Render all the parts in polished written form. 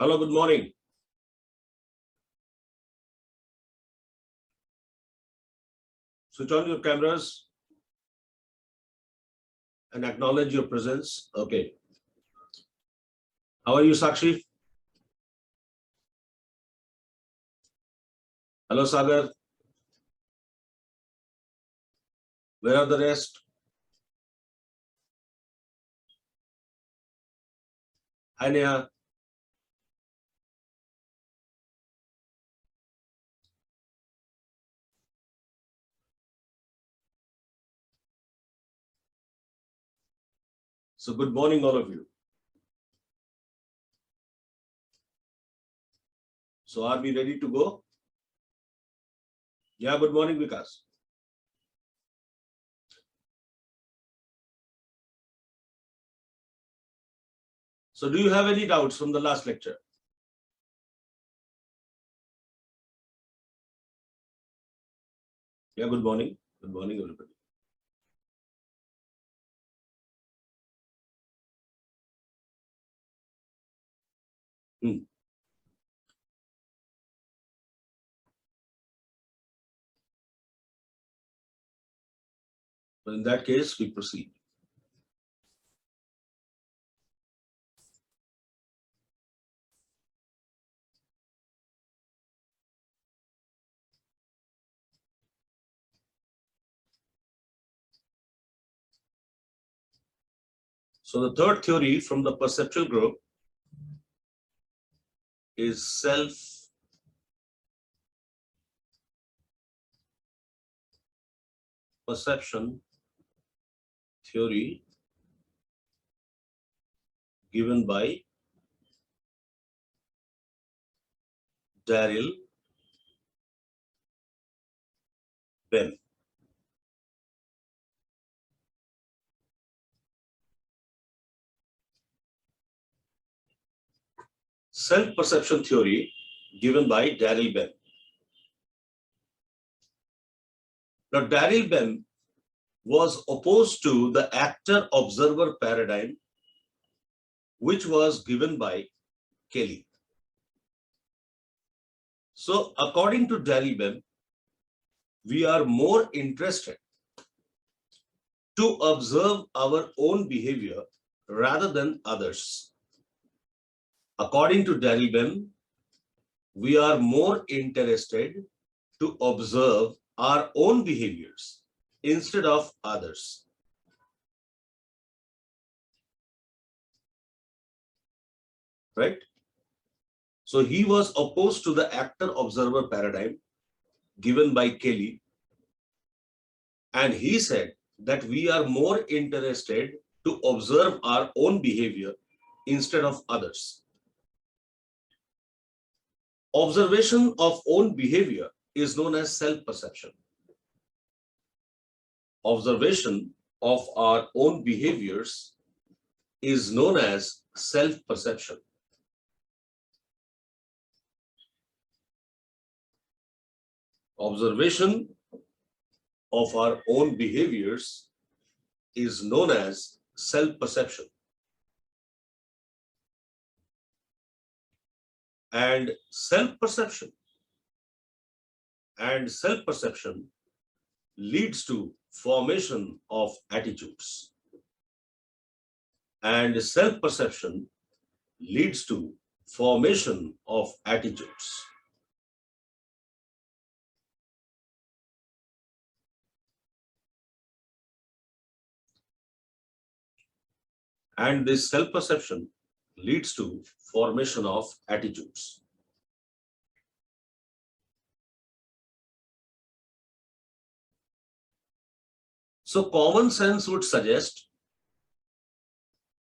Hello, good morning. Switch on your cameras and acknowledge your presence. Okay. How are you, Sakshi? Hello, Sagar. Where are the rest? Hi, Neha. So good morning, all of you. So are we ready to go? Yeah, good morning, Vikas. So do you have any doubts from the last lecture? Yeah, good morning. Good morning, everybody. So in that case, we proceed. So the third theory from the perceptual group is self-perception theory given by Daryl Ben. Self-perception theory given by Daryl Ben. Now, Daryl Ben was opposed to the actor-observer paradigm, which was given by Kelly. So, according to Daryl Ben, we are more interested to observe our own behavior rather than others. According to Daryl Ben, we are more interested to observe our own behaviors instead of others. Right? So he was opposed to the actor-observer paradigm given by Kelly, and he said that we are more interested to observe our own behavior instead of others. Observation of own behavior is known as self-perception. Observation of our own behaviors is known as self-perception. Observation of our own behaviors is known as self-perception. And self-perception leads to formation of attitudes. And self-perception leads to formation of attitudes. And this self-perception leads to formation of attitudes. So common sense would suggest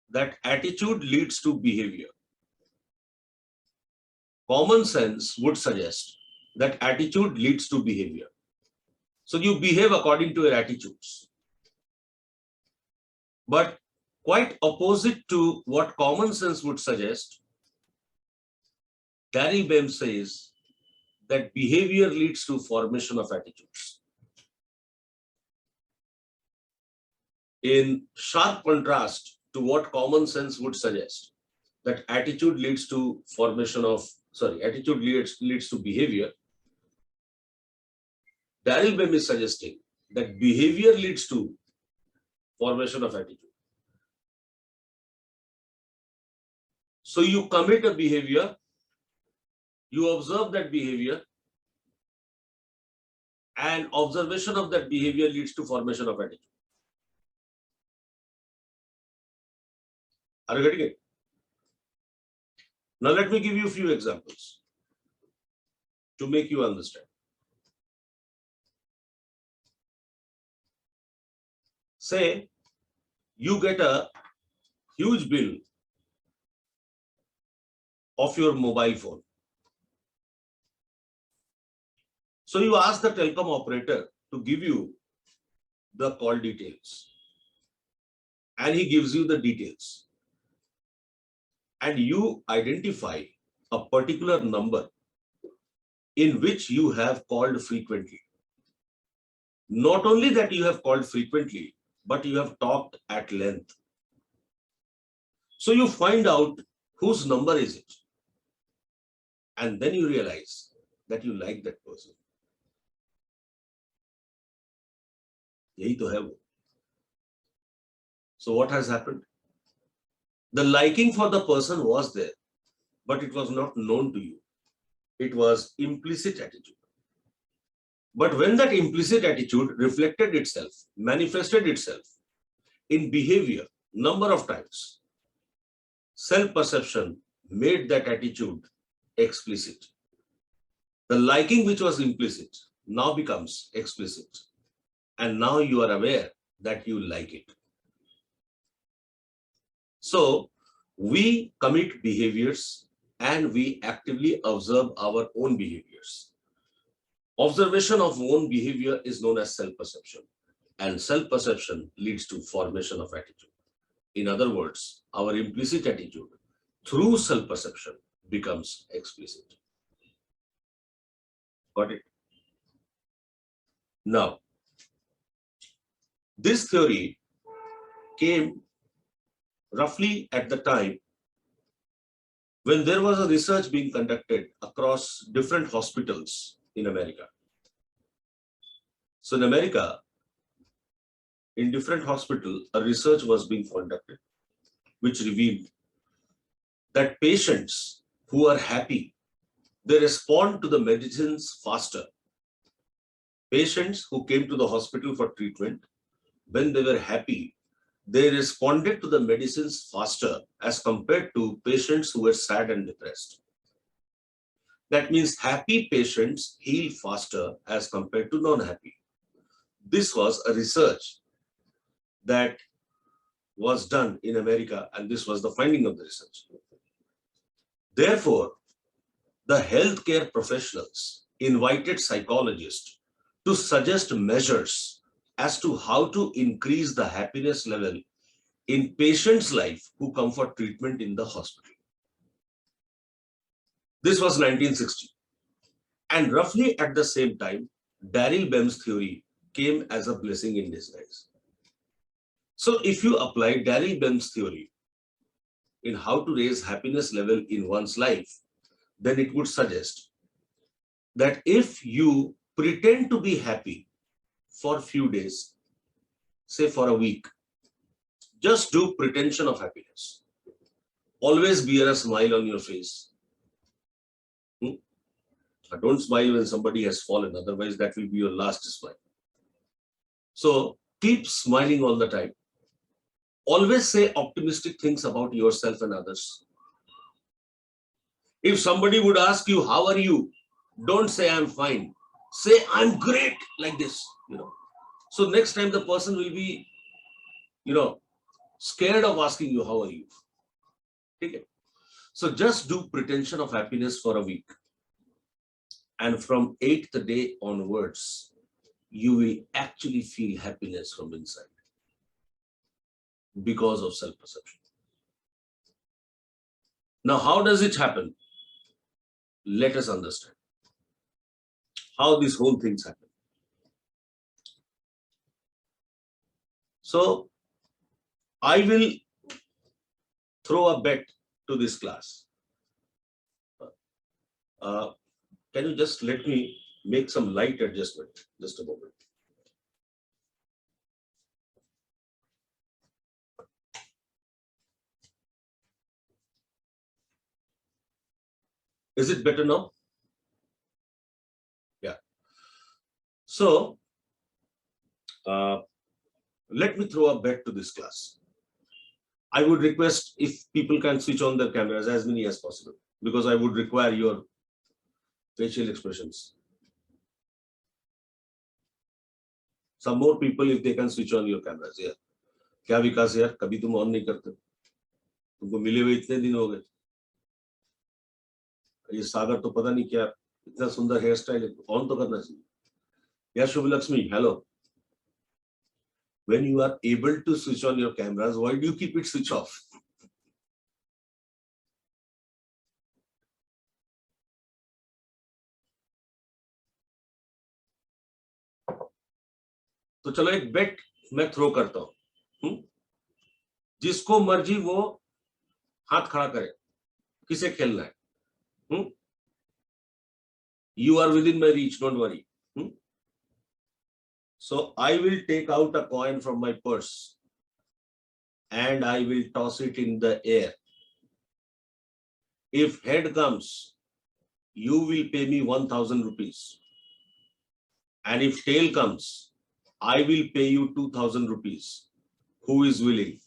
that attitude leads to behavior. Common sense would suggest that attitude leads to behavior. So you behave according to your attitudes. But quite opposite to what common sense would suggest, Daryl Ben says that behavior leads to formation of attitudes. In sharp contrast to what common sense would suggest, that attitude leads to leads to behavior. Daryl Bem is suggesting that behavior leads to formation of attitude. So you commit a behavior, you observe that behavior, and observation of that behavior leads to formation of attitude. Are you getting it? Now let me give you a few examples to make you understand. Say you get a huge bill of your mobile phone. So you ask the telecom operator to give you the call details, and he gives you the details, and you identify a particular number in which you have called frequently. Not only that you have called frequently, but you have talked at length. So you find out whose number is it, and then you realize that you like that person. Yahi to hai wo. So what has happened? The liking for the person was there, but it was not known to you. It was implicit attitude. But when that implicit attitude reflected itself, manifested itself in behavior number of times, self-perception made that attitude explicit. The liking which was implicit now becomes explicit. And now you are aware that you like it. So we commit behaviors and we actively observe our own behaviors. Observation of own behavior is known as self-perception, and self-perception leads to formation of attitude. In other words, our implicit attitude through self-perception becomes explicit. Got it? Now, this theory came roughly at the time when there was a research being conducted across different hospitals in America. So in America, in different hospitals, a research was being conducted, which revealed that patients who are happy, they respond to the medicines faster. Patients who came to the hospital for treatment, when they were happy, they responded to the medicines faster as compared to patients who were sad and depressed. That means happy patients heal faster as compared to non-happy. This was a research that was done in America, and this was the finding of the research. Therefore, the healthcare professionals invited psychologists to suggest measures as to how to increase the happiness level in patients' life who come for treatment in the hospital. This was 1960. And roughly at the same time, Daryl Bem's theory came as a blessing in disguise. So if you apply Daryl Bem's theory in how to raise happiness level in one's life, then it would suggest that if you pretend to be happy for a few days, say for a week, just do pretension of happiness. Always bear a smile on your face. Don't smile when somebody has fallen, otherwise that will be your last smile. So keep smiling all the time. Always say optimistic things about yourself and others. If somebody would ask you, how are you? Don't say I'm fine. Say I'm great, like this, So next time the person will be, scared of asking you, how are you? Okay. So just do pretension of happiness for a week. And from 8th day onwards, you will actually feel happiness from inside because of self-perception. Now, how does it happen? Let us understand how these whole things happen. So I will throw a bet to this class. Can you just let me make some light adjustment? Just a moment. Is it better now? Yeah. So, let me throw a bet to this class. I would request if people can switch on their cameras, as many as possible, because I would require your facial expressions. Some more people, if they can switch on your cameras. Yeah. क्या विकास यार, कभी तुम on नहीं करते, तुमको मिले हुए इतने दिन हो गए. ये सागर तो पता नहीं क्या इतना सुंदर हेयर स्टाइल है, ऑन तो करना चाहिए. Yeah, Shubh Lakshmi, hello. When you are able to switch on your cameras, why do you keep it switch off? तो चलो एक बेट मैं थ्रो करता हूं. जिसको मर्जी वो हाथ खड़ा करे, किसे खेलना है. You are within my reach, don't worry. So I will take out a coin from my purse and I will toss it in the air. If head comes, you will pay me 1,000 rupees. And if tail comes, I will pay you 2,000 rupees. Who is willing?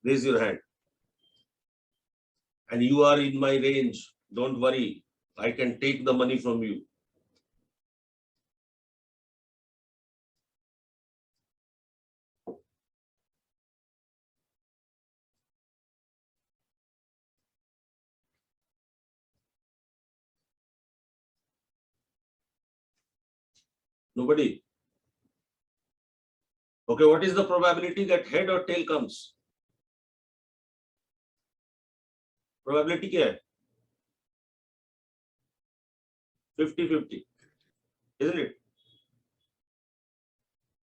Raise your hand. And you are in my range. Don't worry. I can take the money from you. Nobody. Okay, what is the probability that head or tail comes? Probability क्या है? 50-50, isn't it?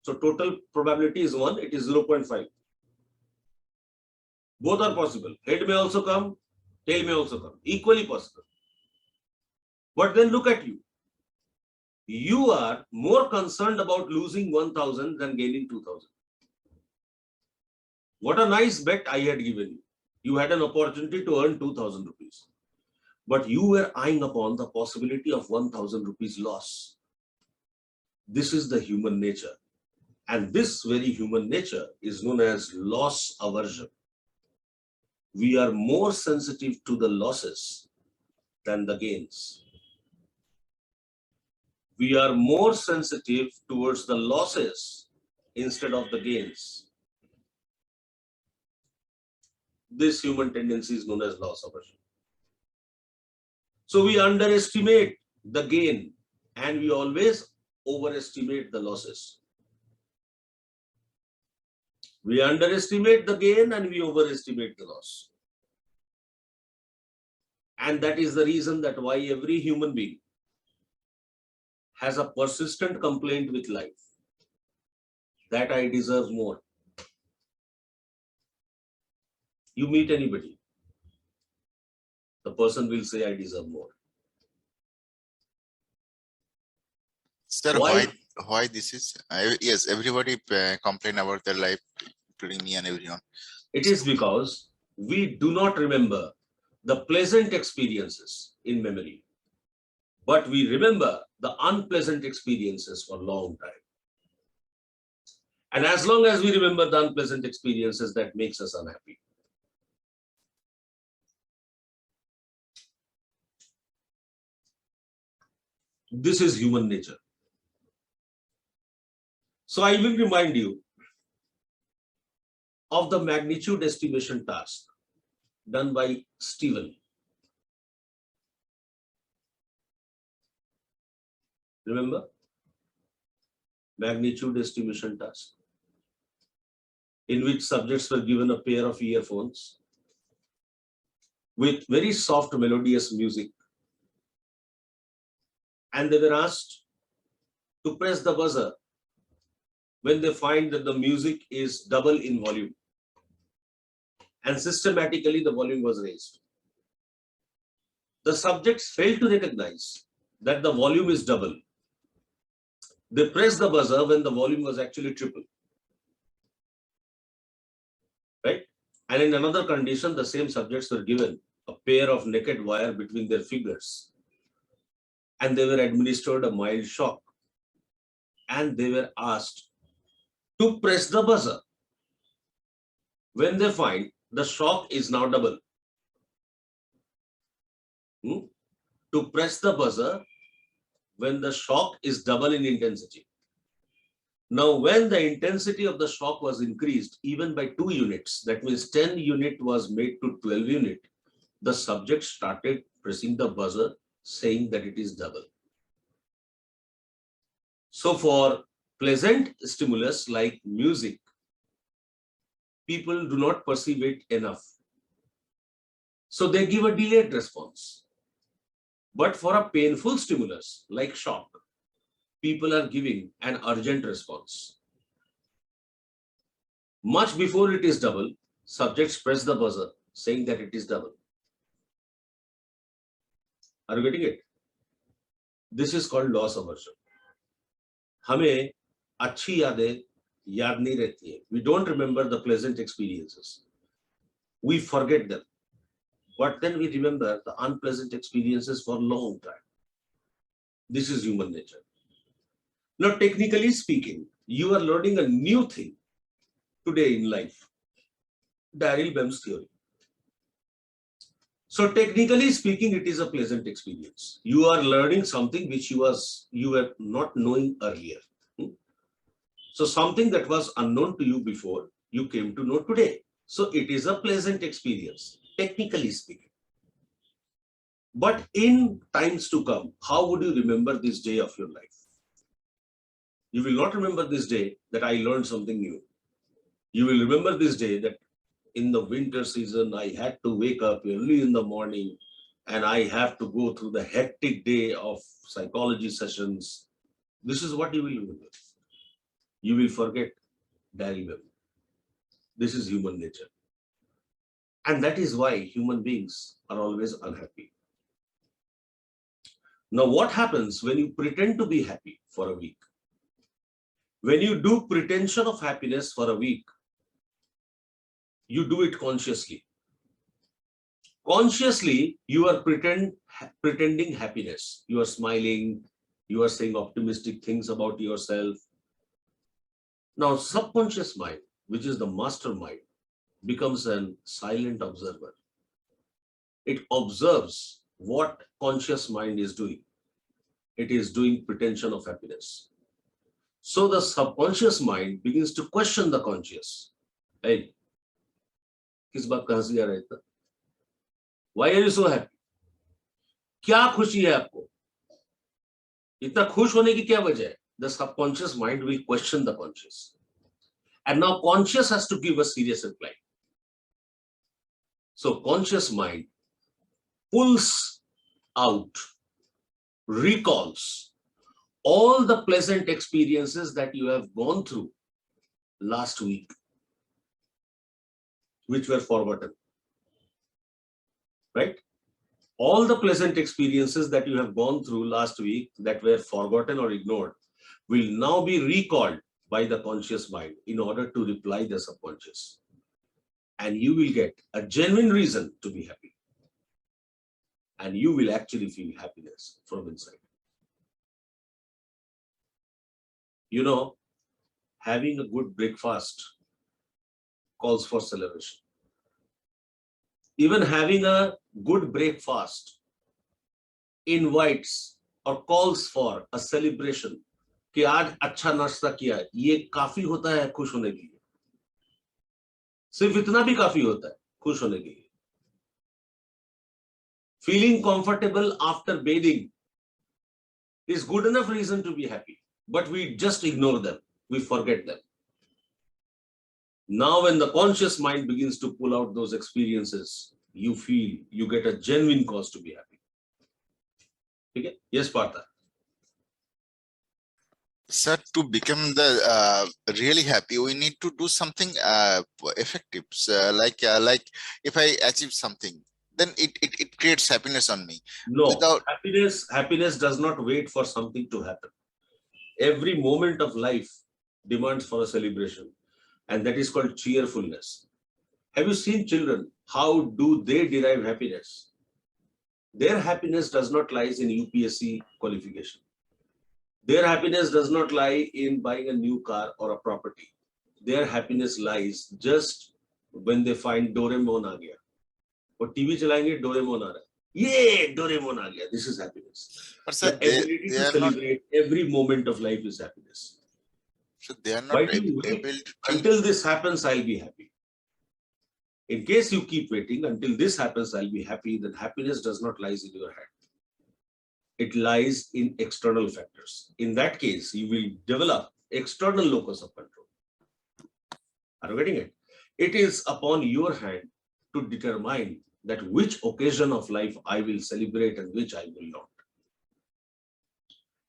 So total probability is 1, it is 0.5. Both are possible. Head may also come, tail may also come. Equally possible. But then look at you. You are more concerned about losing 1,000 than gaining 2,000. What a nice bet I had given you. You had an opportunity to earn 2,000 rupees. But you were eyeing upon the possibility of 1,000 rupees loss. This is the human nature. And this very human nature is known as loss aversion. We are more sensitive to the losses than the gains. We are more sensitive towards the losses instead of the gains. This human tendency is known as loss aversion. So we underestimate the gain and we always overestimate the losses. We underestimate the gain and we overestimate the loss. And that is the reason that why every human being has a persistent complaint with life that I deserve more. You meet anybody, the person will say I deserve more. Sir, why this is? Yes, everybody complain about their life, including me and everyone. It is because we do not remember the pleasant experiences in memory, but we remember the unpleasant experiences for a long time. And as long as we remember the unpleasant experiences, that makes us unhappy. This is human nature. So I will remind you of the magnitude estimation task done by Stephen. Remember? Magnitude estimation task, in which subjects were given a pair of earphones with very soft melodious music, and they were asked to press the buzzer when they find that the music is double in volume, and systematically the volume was raised. The subjects failed to recognize that the volume is double. They pressed the buzzer when the volume was actually triple. Right? And in another condition, the same subjects were given a pair of naked wire between their fingers, and they were administered a mild shock, and they were asked to press the buzzer when they find the shock is now double. To press the buzzer when the shock is double in intensity. Now, when the intensity of the shock was increased even by 2 units, that means 10 unit was made to 12 unit, the subject started pressing the buzzer saying that it is double. So for pleasant stimulus like music, people do not perceive it enough. So they give a delayed response. But for a painful stimulus like shock, people are giving an urgent response. Much before it is double, subjects press the buzzer saying that it is double. Are you getting it? This is called loss aversion. हमें अच्छी यादें याद नहीं रहती है. We don't remember the pleasant experiences. We forget them. But then we remember the unpleasant experiences for a long time. This is human nature. Now, technically speaking, you are learning a new thing today in life. Daryl Bem's theory. So technically speaking, it is a pleasant experience. You are learning something which you were not knowing earlier. So something that was unknown to you before, you came to know today. So it is a pleasant experience, technically speaking. But in times to come, how would you remember this day of your life? You will not remember this day that I learned something new. You will remember this day that in the winter season, I had to wake up early in the morning and I have to go through the hectic day of psychology sessions. This is what you will remember. You will forget Daryl Bem. This is human nature. And that is why human beings are always unhappy. Now, what happens when you pretend to be happy for a week? When you do pretension of happiness for a week, you do it consciously. Consciously, you are pretending happiness. You are smiling, you are saying optimistic things about yourself. Now, subconscious mind, which is the mastermind, becomes a silent observer. It observes what conscious mind is doing. It is doing pretension of happiness. So the subconscious mind begins to question the conscious. Hey, किस बात का हंसी आ रहा है इतना? Why are you so happy? क्या खुशी है आपको? इतना खुश होने की क्या वजह है? The subconscious mind will question the conscious. And now conscious has to give a serious reply. So conscious mind pulls out, recalls all the pleasant experiences that you have gone through last week, which were forgotten. Right? All the pleasant experiences that you have gone through last week that were forgotten or ignored will now be recalled by the conscious mind in order to reply the subconscious. And you will get a genuine reason to be happy. And you will actually feel happiness from inside. You know, having a good breakfast calls for celebration. Even having a good breakfast invites or calls for a celebration. कि आज अच्छा नाश्ता किया, ये काफी होता है खुश होने के लिए. सिर्फ इतना भी काफी होता है खुश होने के लिए. Feeling comfortable after bathing is good enough reason to be happy, but we just ignore them. We forget them. Now, when the conscious mind begins to pull out those experiences, you feel you get a genuine cause to be happy. Okay? Yes, Partha. Sir, to become the really happy, we need to do something effective. So, like if I achieve something, then it creates happiness on me. No, Without happiness does not wait for something to happen. Every moment of life demands for a celebration, and that is called cheerfulness. Have you seen children? How do they derive happiness? Their happiness does not lie in UPSC qualification. Their happiness does not lie in buying a new car or a property. Their happiness lies just when they find Doraemon आ गया. वो TV चलाएंगे Doraemon आ रहा है. ये Doraemon आ गया. This is happiness. but sir, The ability they to are not, celebrate every moment of life is happiness. so they are not Why do you wait? able to think. Until this happens, I'll be happy. In case you keep waiting until this happens, I'll be happy, then happiness does not lie in your hand. It lies in external factors. In that case, you will develop external locus of control. Are you getting it? It is upon your hand to determine that which occasion of life I will celebrate and which I will not.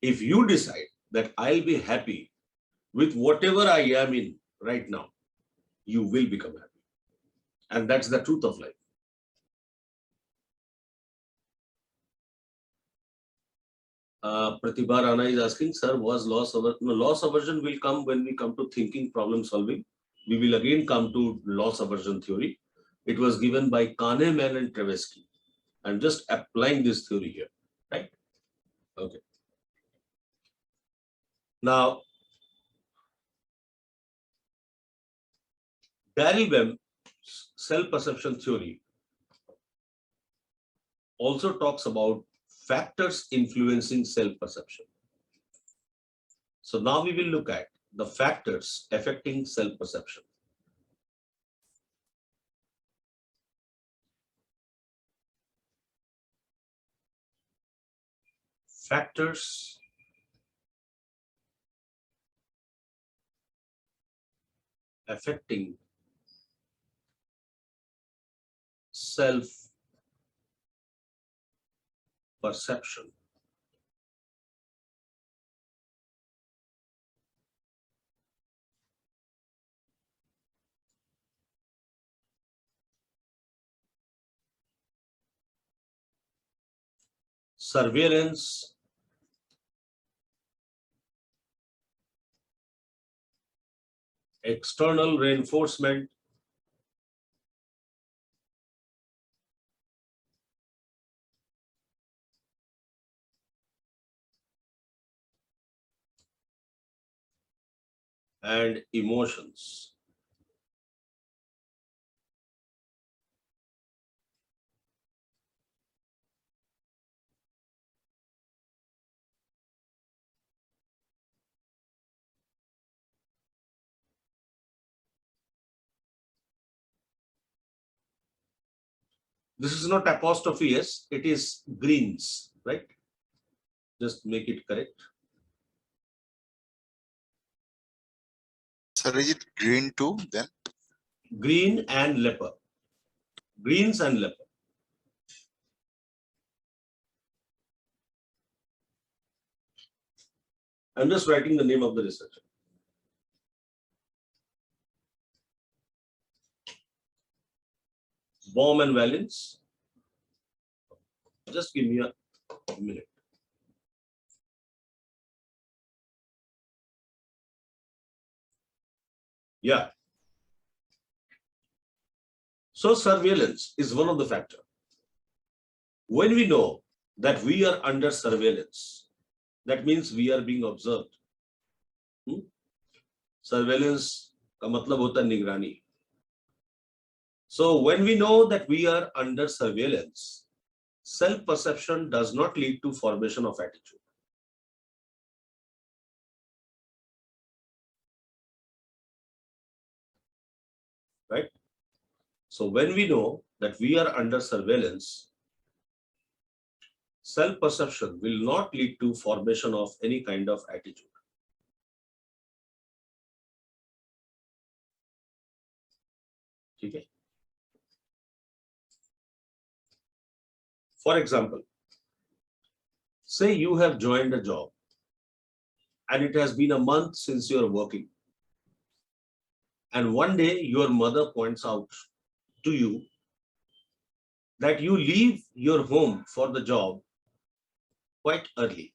If you decide that I'll be happy with whatever I am in right now, you will become happy. And that's the truth of life. Pratibha Rana is asking, sir, was loss aversion? No, loss aversion will come when we come to thinking problem solving. We will again come to loss aversion theory. It was given by Kahneman and Tversky. I'm just applying this theory here, right? Okay. Now, Daryl Web's self-perception theory also talks about factors influencing self-perception. So now we will look at the factors affecting self-perception. Factors affecting self-perception. Surveillance, external reinforcement, and emotions. This is not apostrophe S, it is greens, right? Just make it correct. Sir, is it green too then? Green and leper. Greens and leper. I'm just writing the name of the researcher. Baum and Valence. Just give me a minute. Yeah. So surveillance is one of the factors. When we know that we are under surveillance, that means we are being observed. Surveillance का मतलब होता है निगरानी. So when we know that we are under surveillance, self-perception does not lead to formation of attitude. Right? So when we know that we are under surveillance, self-perception will not lead to formation of any kind of attitude. Okay? For example, say you have joined a job and it has been a month since you are working. And one day your mother points out to you that you leave your home for the job quite early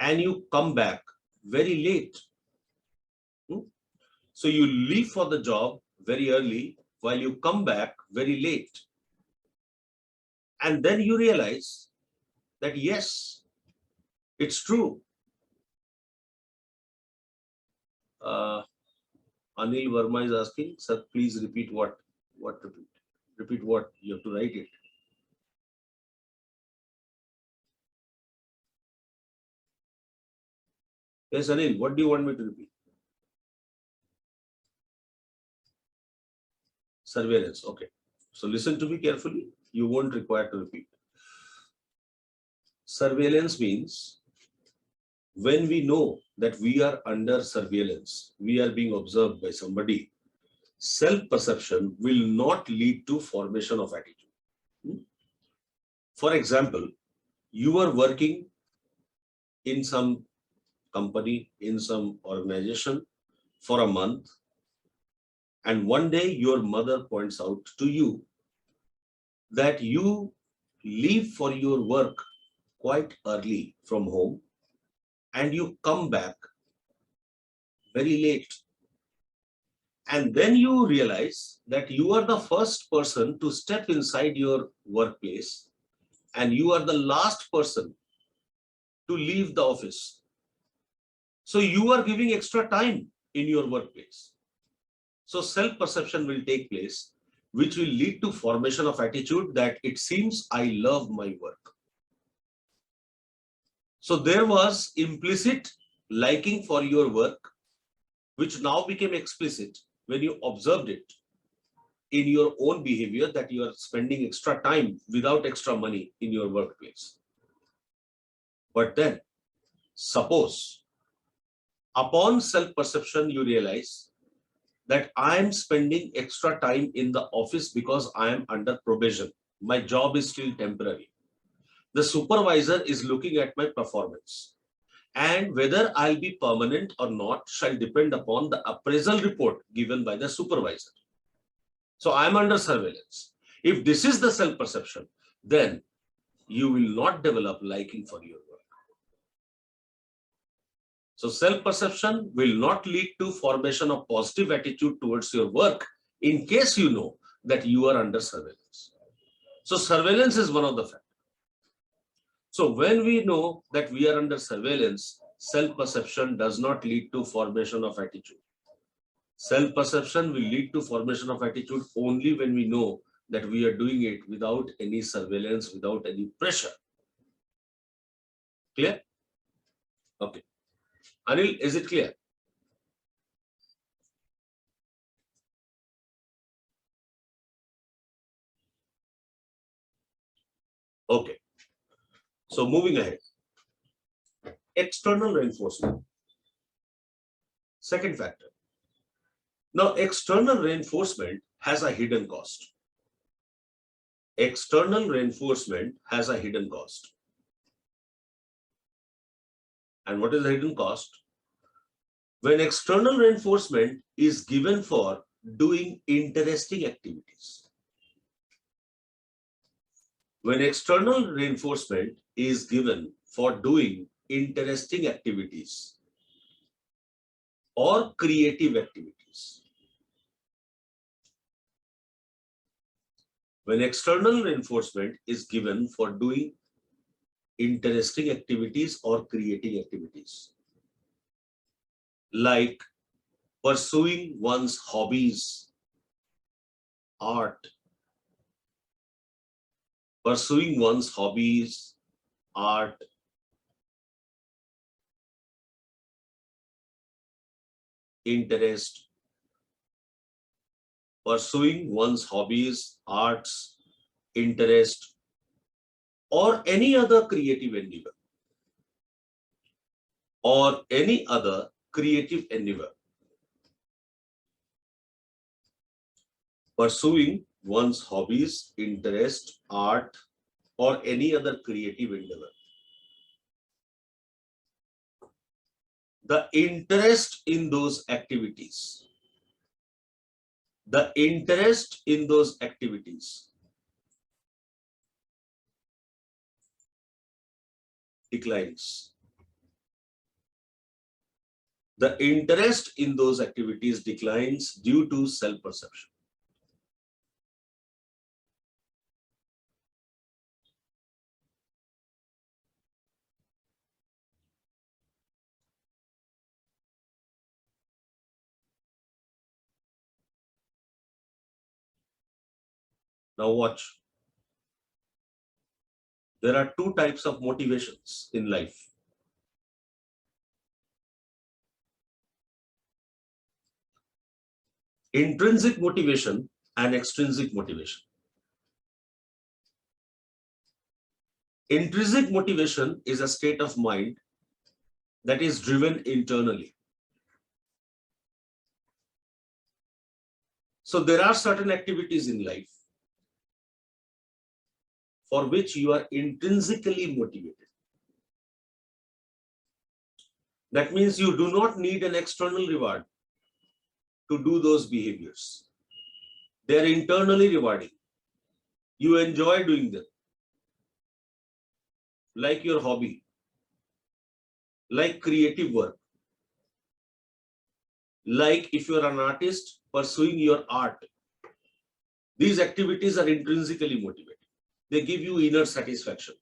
and you come back very late. Hmm? So you leave for the job very early while you come back very late. And then you realize that yes, it's true. Uh, Anil Verma is asking, sir, please repeat what? What repeat? Repeat what? You have to write it. Yes, Anil, what do you want me to repeat? Surveillance. Okay. So listen to me carefully. You won't require to repeat. Surveillance means when we know that we are under surveillance, we are being observed by somebody, self-perception will not lead to formation of attitude. For example, you are working in some company, in some organization for a month, and one day your mother points out to you that you leave for your work quite early from home and you come back very late. And then you realize that you are the first person to step inside your workplace and you are the last person to leave the office. So you are giving extra time in your workplace. So self-perception will take place, which will lead to formation of attitude that it seems I love my work. So there was implicit liking for your work, which now became explicit when you observed it in your own behavior that you are spending extra time without extra money in your workplace. But then, suppose upon self-perception, you realize that I am spending extra time in the office because I am under probation. My job is still temporary. The supervisor is looking at my performance. And whether I'll be permanent or not shall depend upon the appraisal report given by the supervisor. So I'm under surveillance. If this is the self-perception, then you will not develop liking for your work. So self-perception will not lead to formation of positive attitude towards your work in case you know that you are under surveillance. So surveillance is one of the factors. So when we know that we are under surveillance, self-perception does not lead to formation of attitude. Self-perception will lead to formation of attitude only when we know that we are doing it without any surveillance, without any pressure. Clear? Okay. Anil, is it clear? Okay. So moving ahead. External reinforcement. Second factor. Now, external reinforcement has a hidden cost. External reinforcement has a hidden cost. And what is the hidden cost? When external reinforcement is given for doing interesting activities. When external reinforcement is given for doing interesting activities or creative activities. When external reinforcement is given for doing interesting activities or creative activities, like pursuing one's hobbies, art, pursuing one's hobbies, art, interest, pursuing one's hobbies, arts, interest, or any other creative endeavor, or any other creative endeavor. Pursuing one's hobbies, interest, art, or any other creative endeavor. the interest in those activities. The interest in those activities declines. The interest in those activities declines due to self-perception. Now watch. There are two types of motivations in life. Intrinsic motivation and extrinsic motivation. Intrinsic motivation is a state of mind that is driven internally. So there are certain activities in life for which you are intrinsically motivated. That means you do not need an external reward to do those behaviors. They are internally rewarding. You enjoy doing them. Like your hobby, like creative work, like if you're an artist pursuing your art. These activities are intrinsically motivated. They give you inner satisfaction,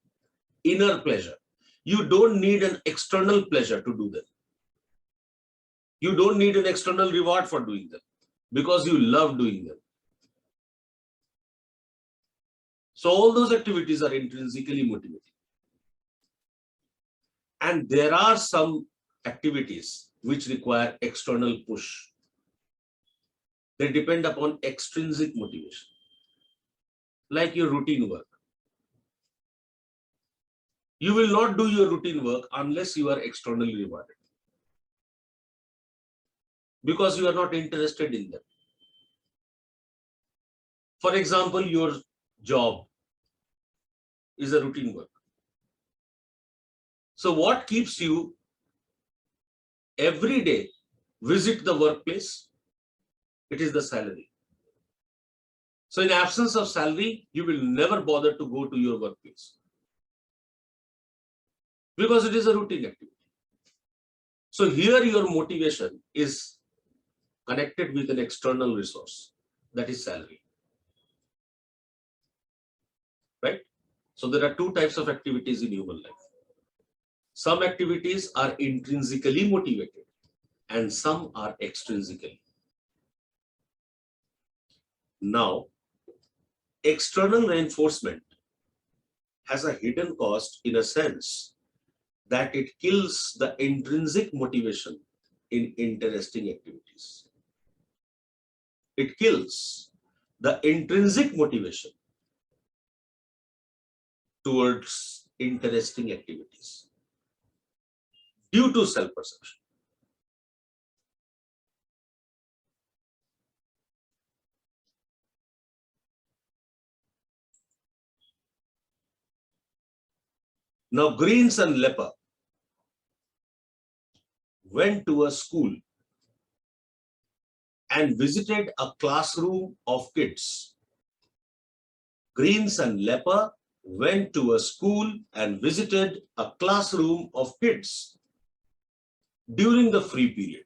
inner pleasure. You don't need an external pleasure to do them. You don't need an external reward for doing them because you love doing them. So all those activities are intrinsically motivated. And there are some activities which require external push. They depend upon extrinsic motivation, like your routine work. You will not do your routine work unless you are externally rewarded, because you are not interested in them. For example, your job is a routine work. So what keeps you every day visit the workplace? It is the salary. So in absence of salary, you will never bother to go to your workplace because it is a routine activity. So here your motivation is connected with an external resource, that is salary. Right? So there are two types of activities in human life. Some activities are intrinsically motivated and some are extrinsically. Now, external reinforcement has a hidden cost in a sense that it kills the intrinsic motivation in interesting activities. It kills the intrinsic motivation towards interesting activities due to self-perception. Now, Greens and Leper went to a school and visited a classroom of kids. Greens and Leper went to a school and visited a classroom of kids during the free period.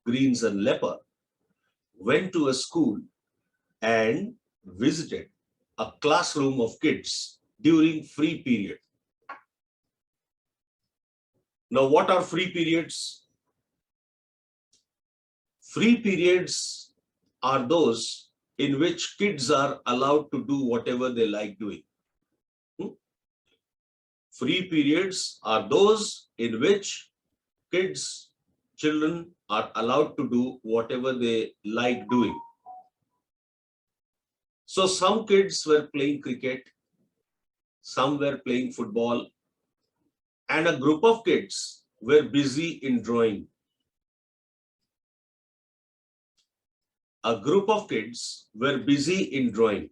Greens and Leper went to a school and visited a classroom of kids during free period. Now, what are free periods? Free periods are those in which kids are allowed to do whatever they like doing. Free periods are those in which children are allowed to do whatever they like doing. So some kids were playing cricket, some were playing football, and a group of kids were busy in drawing. A group of kids were busy in drawing.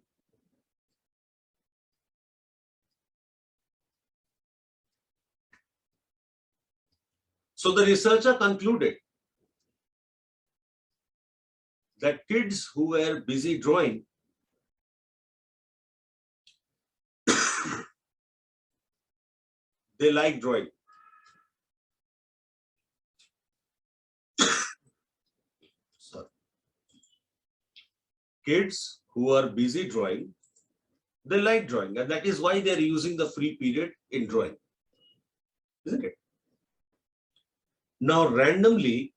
So the researcher concluded that kids who were busy drawing they like drawing. Sorry. Kids who are busy drawing, they like drawing, and that is why they are using the free period in drawing, isn't it? Now, randomly,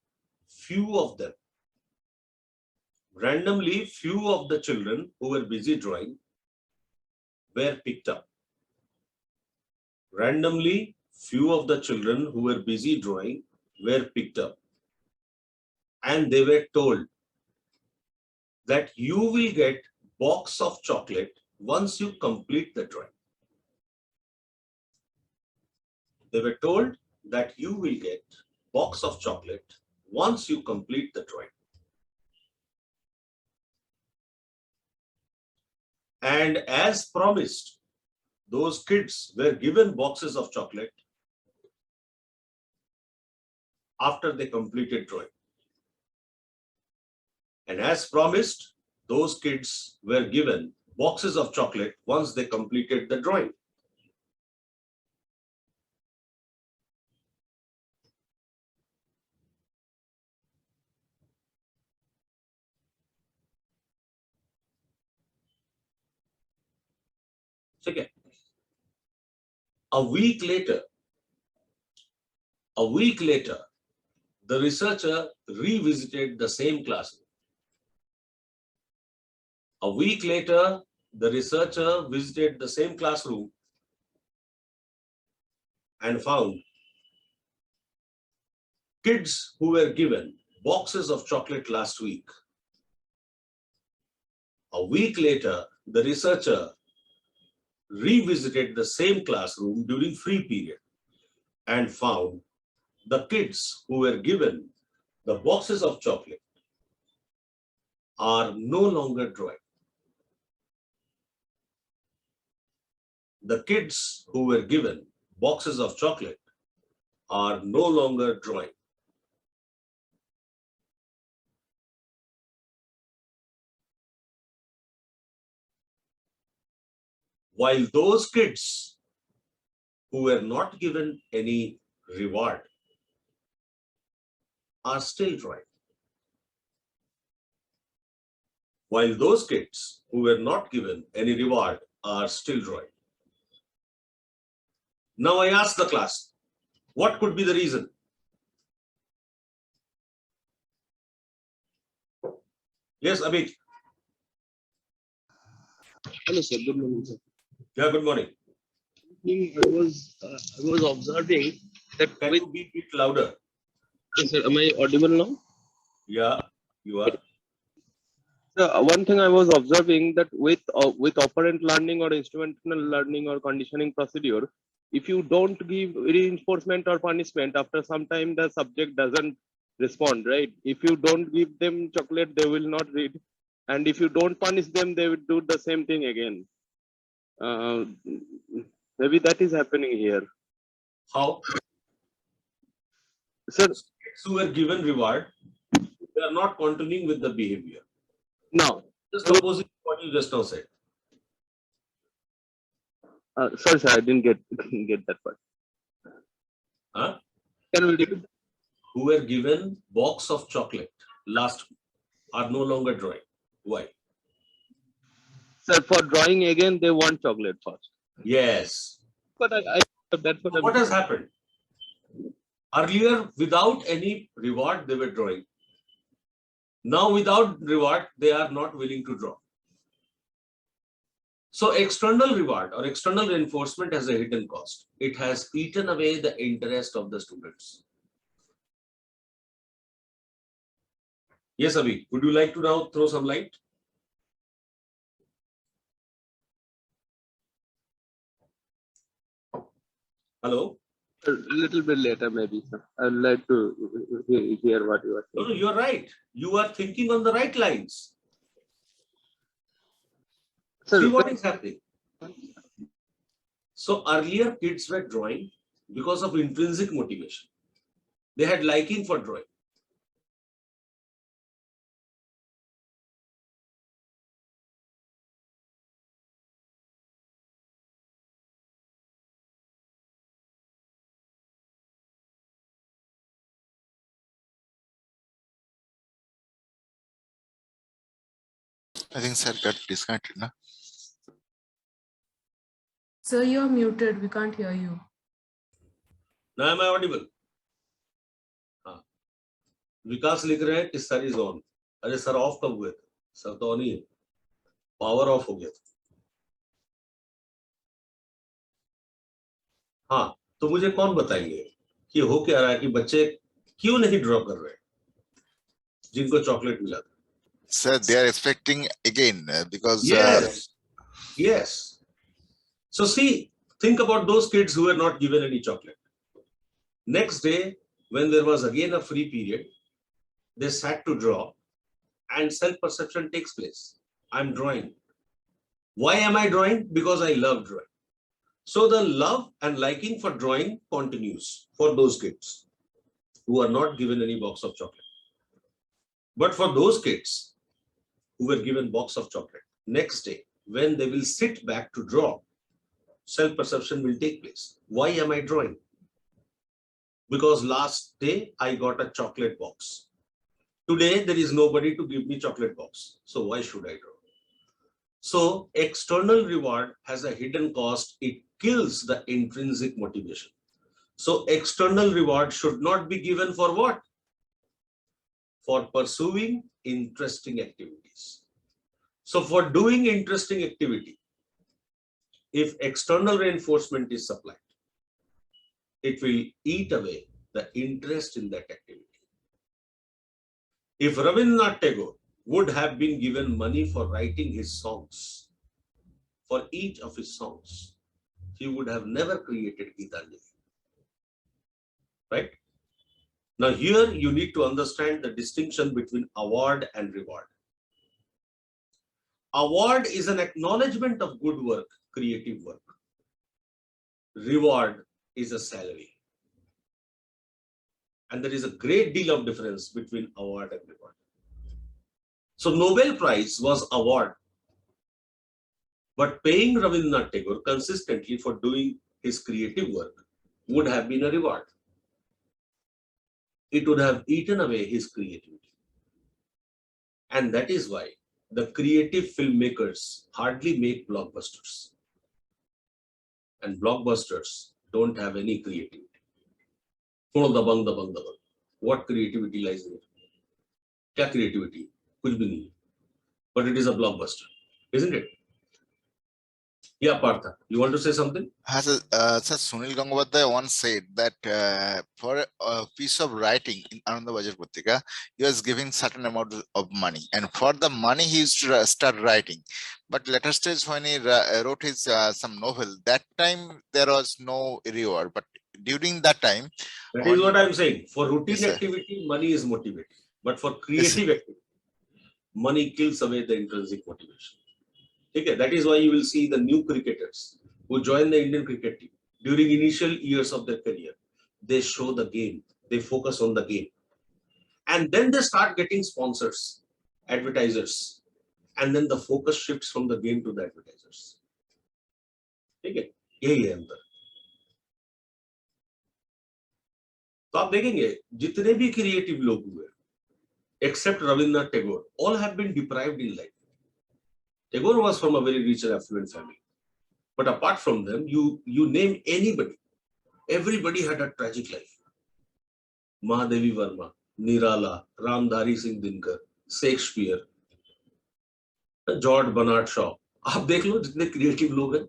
few of the children who were busy drawing were picked up. Randomly, few of the children who were busy drawing were picked up, and they were told that you will get box of chocolate once you complete the drawing. They were told that you will get box of chocolate once you complete the drawing. And as promised, those kids were given boxes of chocolate after they completed drawing. And as promised, those kids were given boxes of chocolate once they completed the drawing. Okay. A week later, the researcher revisited the same classroom. A week later, the researcher visited the same classroom and found kids who were given boxes of chocolate last week. A week later, the researcher revisited the same classroom during free period and found the kids who were given the boxes of chocolate are no longer drawing. The kids who were given boxes of chocolate are no longer drawing. While those kids who were not given any reward are still drawing. While those kids who were not given any reward are still drawing. Now I ask the class, what could be the reason? Yes, Abhi. Hello, sir. Good morning, sir. Yeah, good morning. I was observing that Can with you be a bit louder? yes, sir, am I audible now? Yeah, you are. So one thing I was observing that with operant learning or instrumental learning or conditioning procedure, if you don't give reinforcement or punishment, after some time the subject doesn't respond, right? If you don't give them chocolate, they will not read, and if you don't punish them, they will do the same thing again. Uh, Maybe that is happening here, How? sir. Kids who were given reward, they are not continuing with the behavior. Now, Just opposite what you just now said. sorry, sir, I didn't get get that part. Huh? Can we repeat? Who were given box of chocolate last week are no longer drawing. Why? Sir, for drawing again, they want chocolate first. Yes. But I that's what So what has happened? Earlier, without any reward, they were drawing. Now, without reward, they are not willing to draw. So external reward or external reinforcement has a hidden cost. It has eaten away the interest of the students. Yes, Abhi, would you like to now throw some light? Hello? A little bit later, maybe, sir. I'd like to hear what you are saying. No, you're right. You are thinking on the right lines. Sir, See what is happening. So earlier kids were drawing because of intrinsic motivation. They had liking for drawing. I think sir got disconnected, no? Sir, you are muted. We can't hear you. Now am I audible? हाँ. विकास लिख रहे हैं कि sir is on. अरे sir of कब हुए थे? Sir तो ऑन ही है. पावर ऑफ हो गया था. हाँ, तो मुझे कौन बताएंगे कि हो क्या रहा है कि बच्चे क्यों नहीं ड्रॉ कर रहे जिनको चॉकलेट मिला था? Sir, they are expecting again because Yes. So see, think about those kids who were not given any chocolate. Next day, when there was again a free period, they sat to draw and self-perception takes place. I'm drawing. Why am I drawing? Because I love drawing. So the love and liking for drawing continues for those kids who are not given any box of chocolate. But for those kids who were given box of chocolate, next day, when they will sit back to draw, self-perception will take place. Why am I drawing? Because last day I got a chocolate box. Today there is nobody to give me chocolate box. So why should I draw? So external reward has a hidden cost. It kills the intrinsic motivation. So external reward should not be given for what? For pursuing interesting activities. So for doing interesting activity, if external reinforcement is supplied, it will eat away the interest in that activity. If Rabindranath Tagore would have been given money for writing his songs, for each of his songs, he would have never created Gitanjali. Right? Now here you need to understand the distinction between award and reward. Award is an acknowledgement of good work, creative work. Reward is a salary. And there is a great deal of difference between award and reward. So Nobel Prize was award, but paying Rabindranath Tagore consistently for doing his creative work would have been a reward. It would have eaten away his creativity. And that is why the creative filmmakers hardly make blockbusters. And blockbusters don't have any creativity. What creativity lies in it? Kya creativity? Kuch bhi nahi. But it is a blockbuster, isn't it? Yeah, Partha, you want to say something? Sir, Sunil Gangopadhyay once said that for a piece of writing in Ananda Bajar Putrika, he was giving certain amount of money, and for the money he used to start writing. But later stage when he wrote his some novel, that time there was no reward. But during that time, that is what I am saying. For routine Yes, activity, money is motivating, but for creative activity, money kills away the intrinsic motivation. Okay, that is why you will see the new cricketers who join the Indian cricket team during initial years of their career. They show the game, they focus on the game, and then they start getting sponsors, advertisers, and then the focus shifts from the game to the advertisers. Okay, यही है अंतर. तो आप देखेंगे जितने भी creative लोग हुए, except Rabindranath Tagore, all have been deprived in life. Tagore was from a very rich and affluent family. But apart from them, you name anybody, everybody had a tragic life. Mahadevi Verma, Nirala, Ramdhari Singh Dinkar, Shakespeare, George Bernard Shaw. आप देख लो जितने creative लोग हैं.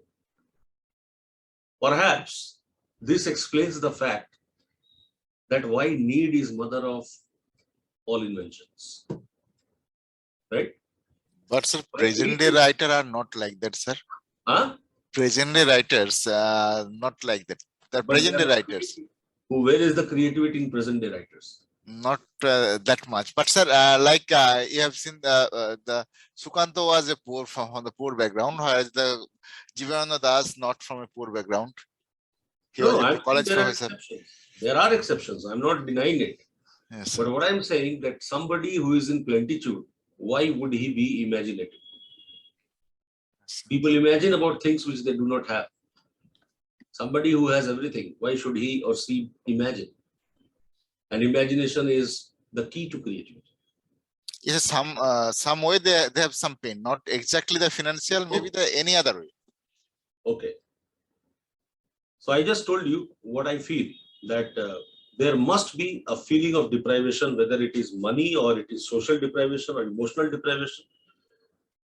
Perhaps this explains the fact that why need is mother of all inventions. Right? but sir, present day writer are not like that, sir. Huh? Present day writers not like that. They're But present day they are writers. where is the creativity in present day writers? Not that much, but sir, you have seen the Sukanto was a poor from the poor background, whereas the Jivananda Das not from a poor background. He was No, a I'm saying college there are professor. exceptions. There are exceptions. I'm not denying it. Yes, But sir. what I'm saying that somebody who is in plenitude, why would he be imaginative? People imagine about things which they do not have. Somebody who has everything, why should he or she imagine? And imagination is the key to creativity. Yes, some way they have some pain, not exactly the financial, maybe the any other way. Okay. So I just told you what I feel, that there must be a feeling of deprivation, whether it is money or it is social deprivation or emotional deprivation,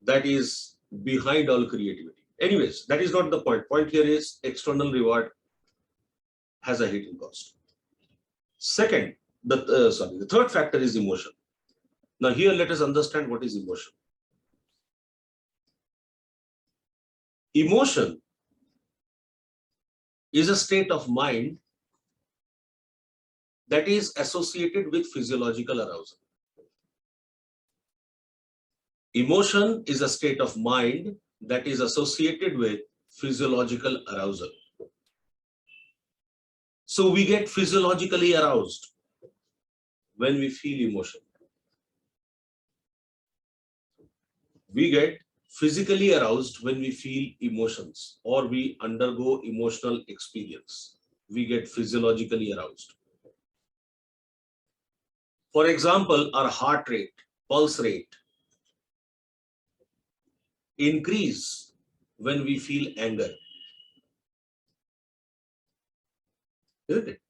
that is behind all creativity. Anyways, that is not the point. Point here is external reward has a hidden cost. Second, the third factor is emotion. Now here let us understand what is emotion. Emotion is a state of mind that is associated with physiological arousal. Emotion is a state of mind that is associated with physiological arousal. So we get physiologically aroused when we feel emotion. We get physically aroused when we feel emotions or we undergo emotional experience. We get physiologically aroused. For example, our heart rate, pulse rate increase when we feel anger. Isn't it?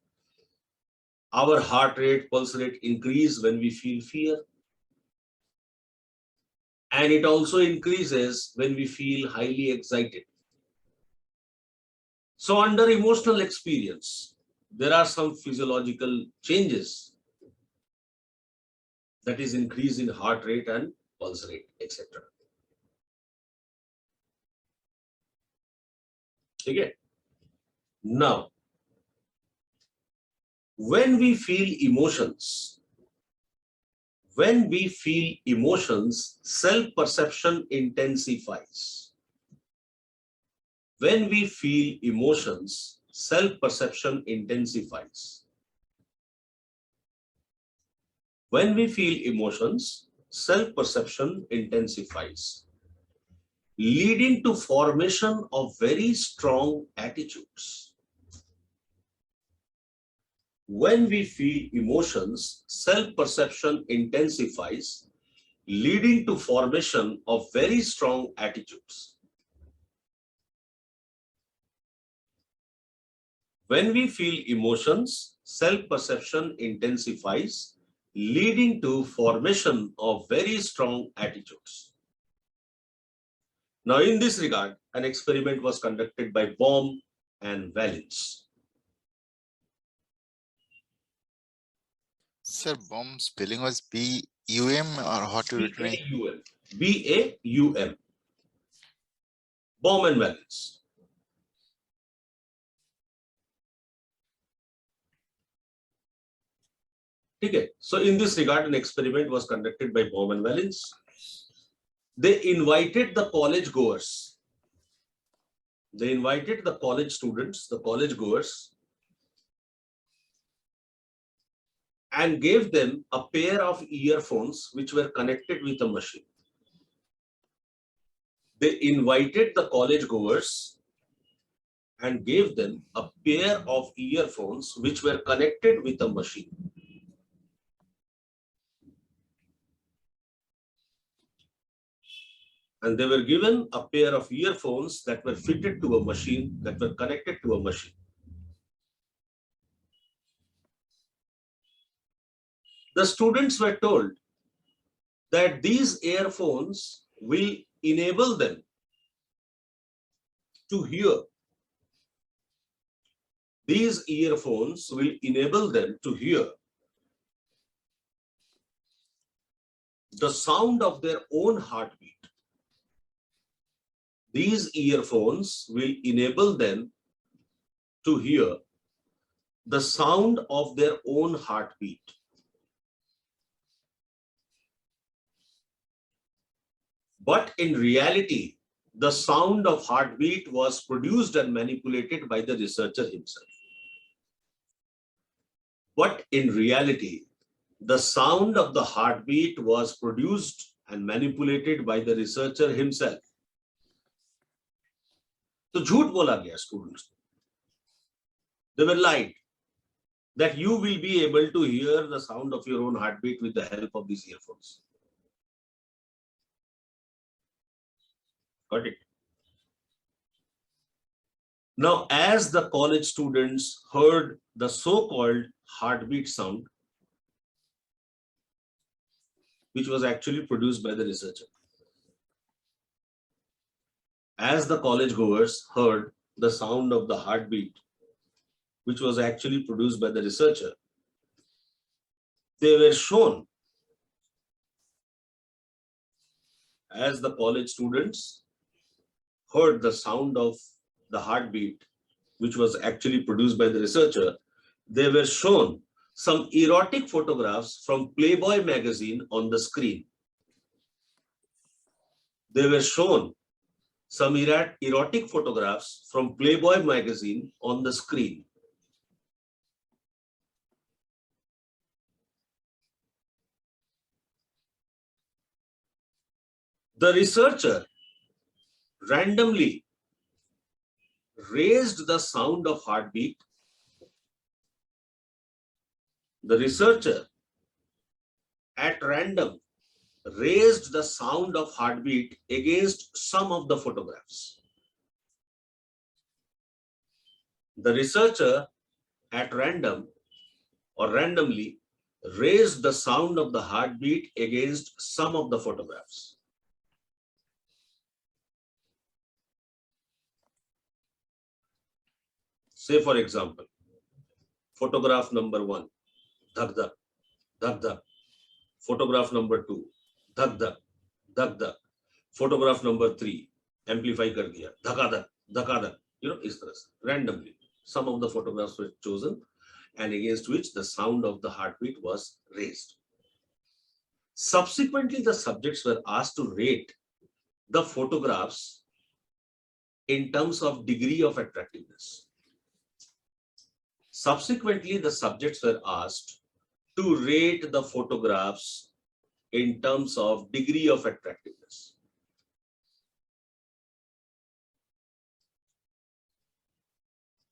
Our heart rate, pulse rate increase when we feel fear. And it also increases when we feel highly excited. So under emotional experience, there are some physiological changes, that is increase in heart rate and pulse rate, etc. Okay. Now, when we feel emotions, self-perception intensifies. When we feel emotions, self-perception intensifies. When we feel emotions, self-perception intensifies, leading to formation of very strong attitudes. When we feel emotions, self-perception intensifies, leading to formation of very strong attitudes. When we feel emotions, self-perception intensifies, leading to formation of very strong attitudes. Now, in this regard, an experiment was conducted by Baum and Valens. Sir, bomb spelling was B-U-M or what you written? B-A-U-M. B-A-U-M. Baum and Valens. Okay. So in this regard, an experiment was conducted by Baum and Valens. They invited the college goers. They invited the college students, the college goers, and gave them a pair of earphones which were connected with a machine. They invited the college goers and gave them a pair of earphones which were connected with a machine. And they were given a pair of earphones that were fitted to a machine, that were connected to a machine. The students were told that these earphones will enable them to hear. These earphones will enable them to hear the sound of their own heartbeat. These earphones will enable them to hear the sound of their own heartbeat. But in reality, the sound of heartbeat was produced and manipulated by the researcher himself. But in reality, the sound of the heartbeat was produced and manipulated by the researcher himself. तो झूठ बोला गया students. They were lied that you will be able to hear the sound of your own heartbeat with the help of these earphones. Got it? Now, as the college students heard the so-called heartbeat sound, which was actually produced by the researcher, as the college goers heard the sound of the heartbeat, which was actually produced by the researcher, they were shown, as the college students heard the sound of the heartbeat, which was actually produced by the researcher, they were shown some erotic photographs from Playboy magazine on the screen. They were shown some erotic photographs from Playboy magazine on the screen. The researcher randomly raised the sound of heartbeat. The researcher at random raised the sound of heartbeat against some of the photographs. The researcher at random or randomly raised the sound of the heartbeat against some of the photographs. Say, for example, photograph number 1, dhak dhak, dhak dhak. Photograph number 2, dhak dhak, dhak dhak. Photograph number 3, amplify kar diya, dhaka dhak, dhaka dhak. Is तरह से randomly some of the photographs were chosen and against which the sound of the heartbeat was raised. Subsequently, the subjects were asked to rate the photographs in terms of degree of attractiveness. Subsequently, the subjects were asked to rate the photographs in terms of degree of attractiveness.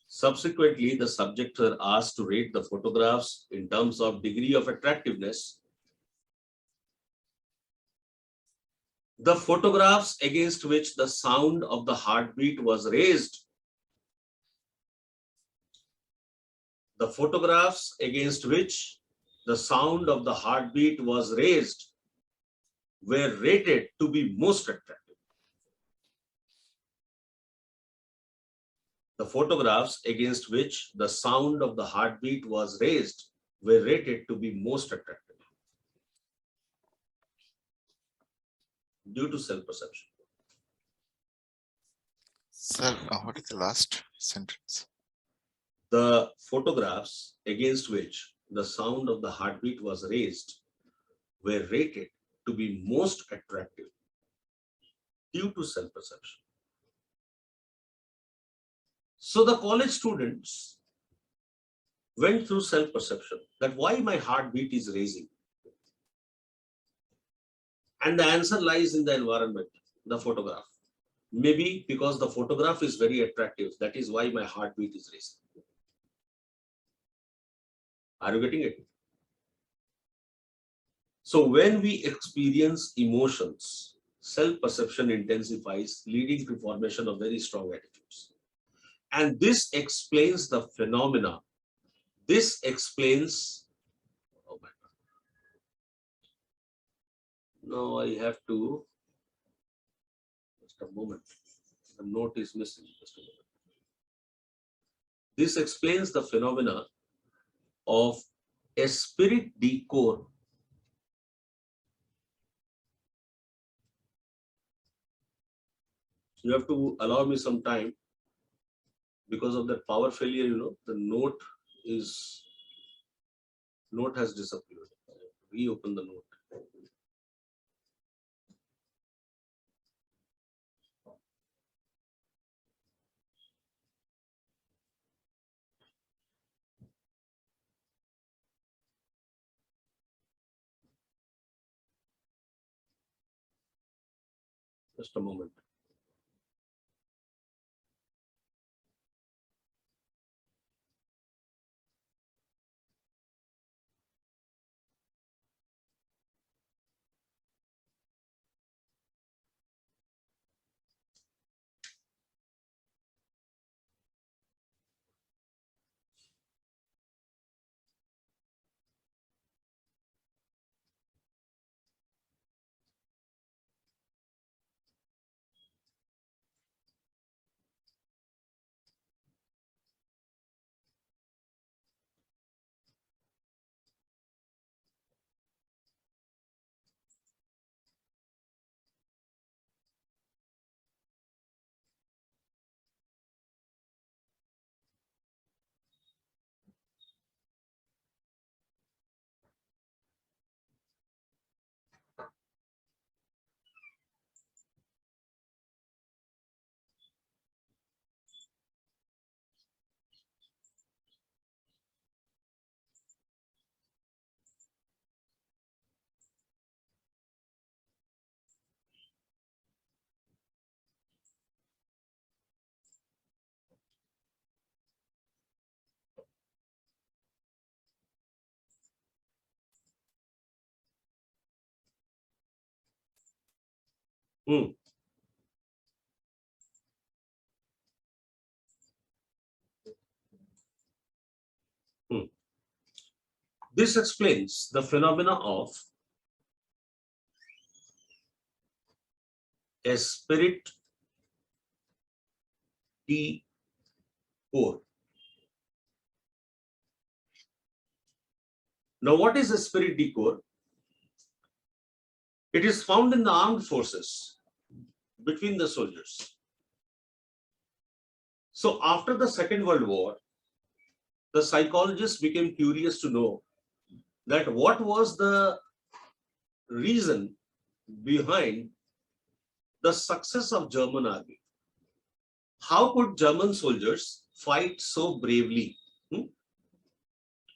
Subsequently, the subjects were asked to rate the photographs in terms of degree of attractiveness. The photographs against which the sound of the heartbeat was raised, the photographs against which the sound of the heartbeat was raised were rated to be most attractive. The photographs against which the sound of the heartbeat was raised were rated to be most attractive due to self-perception. Sir, what is the last sentence? The photographs against which the sound of the heartbeat was raised were rated to be most attractive due to self-perception. So the college students went through self-perception, that why my heartbeat is raising. And the answer lies in the environment, the photograph. Maybe because the photograph is very attractive, that is why my heartbeat is raising. Are you getting it? So when we experience emotions, self-perception intensifies, leading to formation of very strong attitudes. And this explains the phenomena. This explains, oh my God. No, I have to, just a moment. The note is missing, just a moment. This explains the phenomena of esprit de corps. You have to allow me some time. Because of that power failure, the note has disappeared. Reopen the note. Just a moment. Hmm. Hmm. This explains the phenomena of esprit de corps. Now, what is esprit de corps? It is found in the armed forces between the soldiers. So, after the Second World War, the psychologists became curious to know that what was the reason behind the success of German army. How could German soldiers fight so bravely?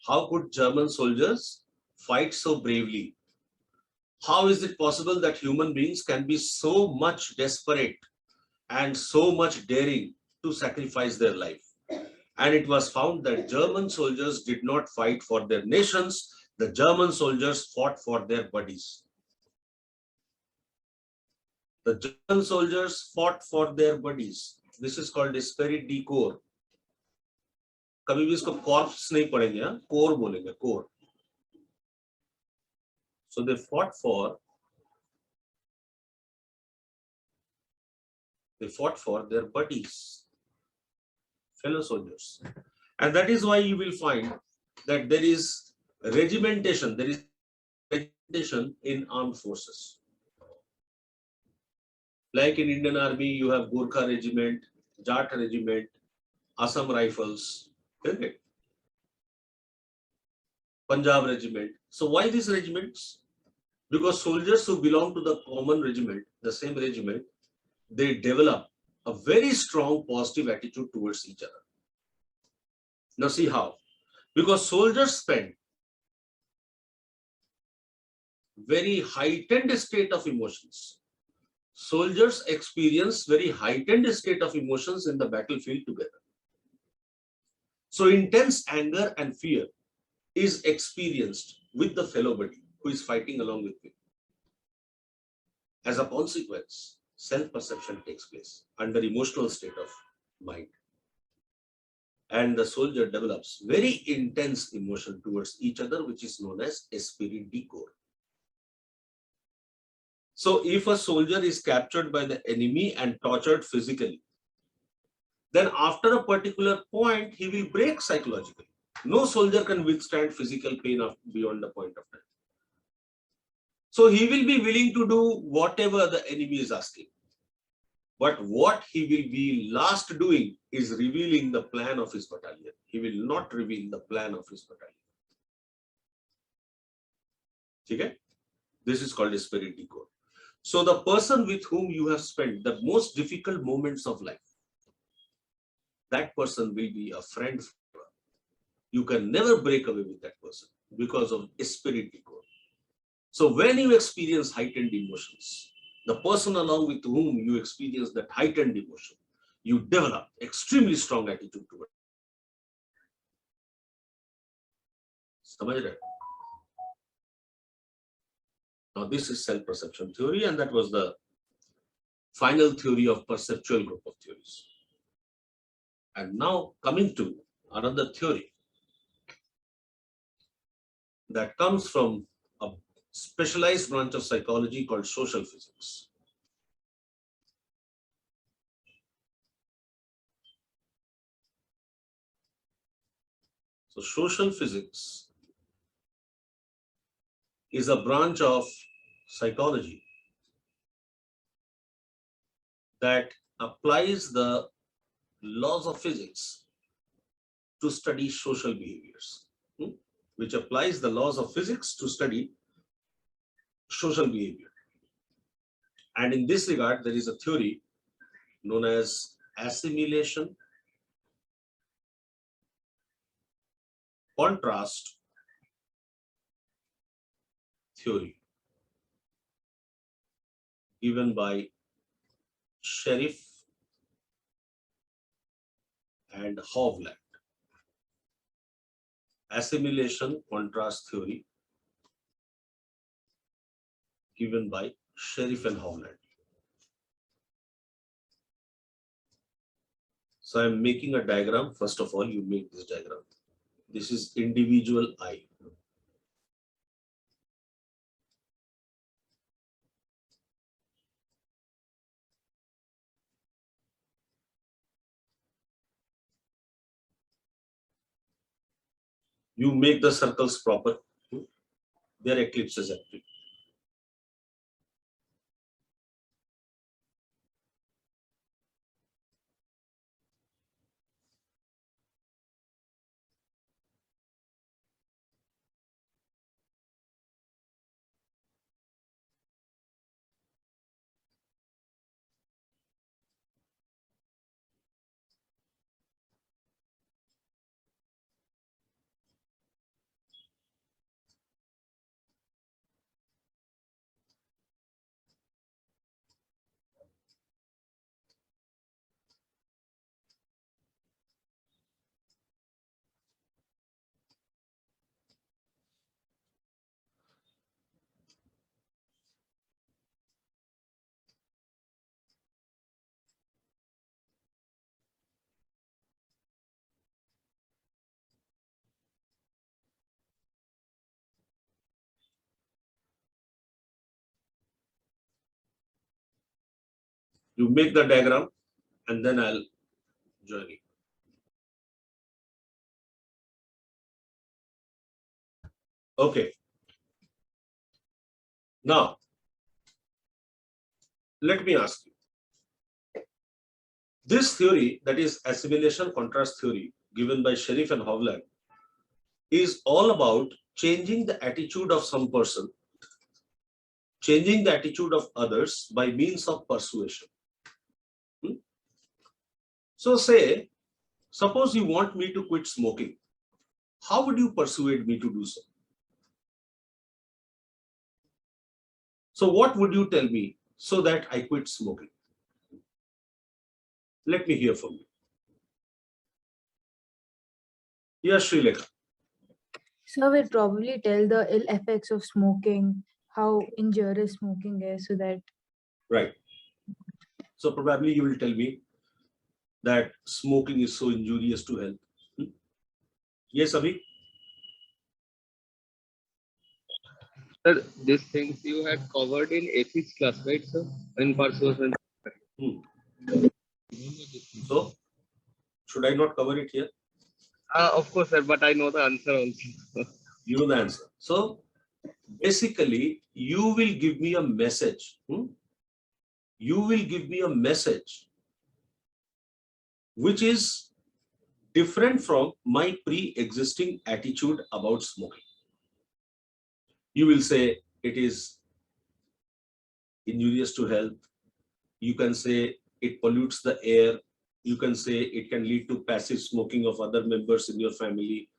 How could German soldiers fight so bravely? How is it possible that human beings can be so much desperate and so much daring to sacrifice their life? And it was found that German soldiers did not fight for their nations. The German soldiers fought for their buddies. The German soldiers fought for their buddies. This is called esprit de corps. कभी भी इसको corps नहीं पढ़ेंगे, corps बोलेंगे, corps. So they fought for their buddies, fellow soldiers. And that is why you will find that there is regimentation in armed forces. Like in Indian Army, you have Gurkha Regiment, Jat Regiment, Assam Rifles, isn't it? Punjab Regiment. So why these regiments? Because soldiers who belong to the common regiment, the same regiment, they develop a very strong positive attitude towards each other. Now see how. Because soldiers spend very heightened state of emotions. Soldiers experience very heightened state of emotions in the battlefield together. So intense anger and fear is experienced with the fellow buddy who is fighting along with me. As a consequence, self-perception takes place under emotional state of mind. And the soldier develops very intense emotion towards each other, which is known as esprit de corps. So if a soldier is captured by the enemy and tortured physically, then after a particular point, he will break psychologically. No soldier can withstand physical pain beyond the point of time. So he will be willing to do whatever the enemy is asking. But what he will be last doing is revealing the plan of his battalion. He will not reveal the plan of his battalion. Okay? This is called esprit de corps. So the person with whom you have spent the most difficult moments of life, that person will be a friend forever. You can never break away with that person because of esprit de corps. So when you experience heightened emotions, the person along with whom you experience that heightened emotion, you develop extremely strong attitude toward. समझ रहे? Now this is self-perception theory, and that was the final theory of perceptual group of theories. And now coming to another theory that comes from a specialized branch of psychology called social physics. So social physics is a branch of psychology that applies the laws of physics to study social behaviors, which applies the laws of physics to study social behavior. And in this regard, there is a theory known as assimilation, contrast theory, given by Sheriff and Hovland. Assimilation contrast theory, given by Sheriff and Hovland. So I am making a diagram. First of all, you make this diagram. This is individual I. You make the circles proper. They are eclipses actually. You make the diagram and then I'll join you. Okay. Now, let me ask you. This theory, that is assimilation contrast theory, given by Sheriff and Hovland, is all about changing the attitude of some person, changing the attitude of others by means of persuasion. So say, suppose you want me to quit smoking. How would you persuade me to do so? So what would you tell me so that I quit smoking? Let me hear from you. Yes, Srilekha. So we'll probably tell the ill effects of smoking, how injurious smoking is, so that. Right. So probably you will tell me that smoking is so injurious to health. Yes, Abhi? Sir, these things you had covered in ethics class, right, sir? In persuasion. So, should I not cover it here? Of course, sir, but I know the answer also. You know the answer. So, basically, you will give me a message. You will give me a message which is different from my pre-existing attitude about smoking. You will say it is injurious to health. You can say it pollutes the air. You can say it can lead to passive smoking of other members in your family.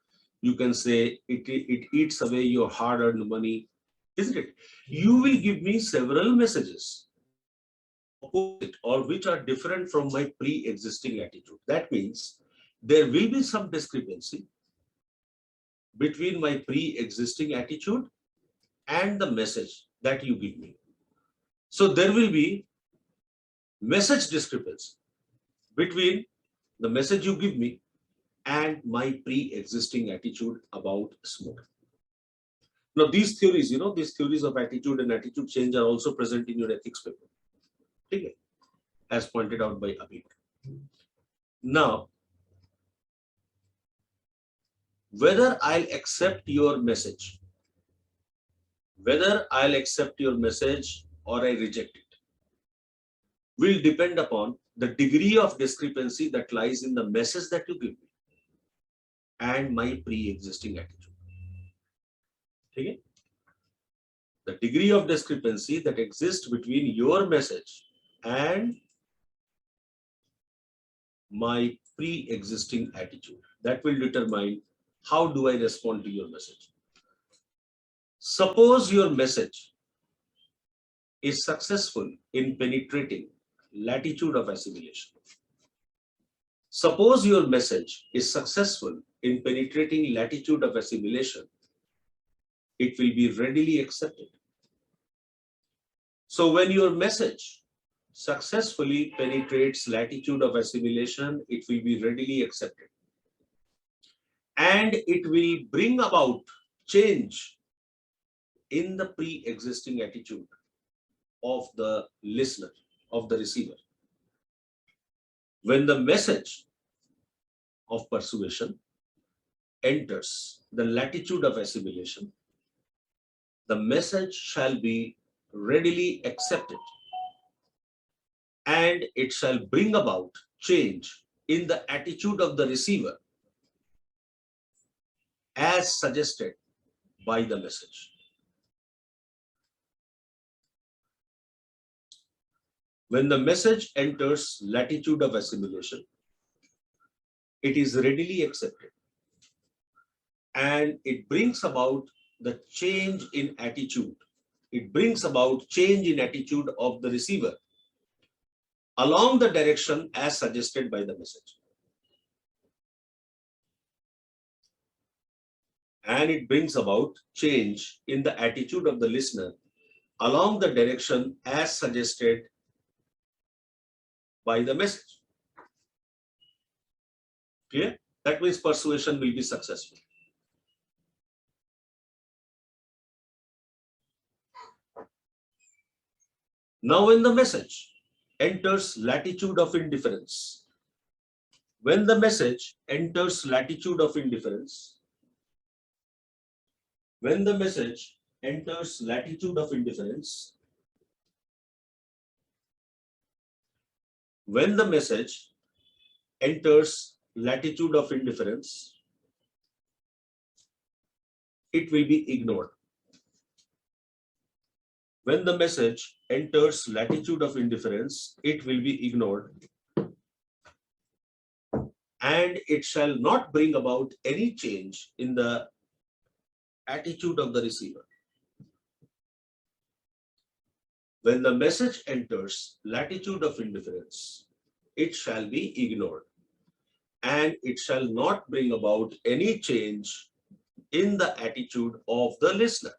You can say it eats away your hard-earned money, isn't it? You will give me several messages opposite or which are different from my pre-existing attitude. That means there will be some discrepancy between my pre-existing attitude and the message that you give me. So there will be message discrepancy between the message you give me and my pre-existing attitude about smoking. Now, these theories, these theories of attitude and attitude change are also present in your ethics paper, okay, as pointed out by Abhi. Now, whether I'll accept your message, or I reject it, will depend upon the degree of discrepancy that lies in the message that you give me and my pre-existing attitude. Okay? The degree of discrepancy that exists between your message and my pre-existing attitude, that will determine how do I respond to your message. Suppose your message is successful in penetrating latitude of assimilation. Suppose your message is successful in penetrating latitude of assimilation, it will be readily accepted. So when your message successfully penetrates latitude of assimilation, it will be readily accepted. And it will bring about change in the pre-existing attitude of the listener, of the receiver. When the message of persuasion enters the latitude of assimilation, the message shall be readily accepted and it shall bring about change in the attitude of the receiver as suggested by the message. When the message enters latitude of assimilation, it is readily accepted and it brings about the change in attitude. It brings about change in attitude of the receiver along the direction as suggested by the message. And it brings about change in the attitude of the listener along the direction as suggested by the message. Clear? That means persuasion will be successful. Now, when the message enters latitude of indifference, when the message enters latitude of indifference, when the message enters latitude of indifference, when the message enters latitude of indifference, it will be ignored. When the message enters latitude of indifference, it will be ignored and it shall not bring about any change in the attitude of the receiver. When the message enters latitude of indifference, it shall be ignored and it shall not bring about any change in the attitude of the listener.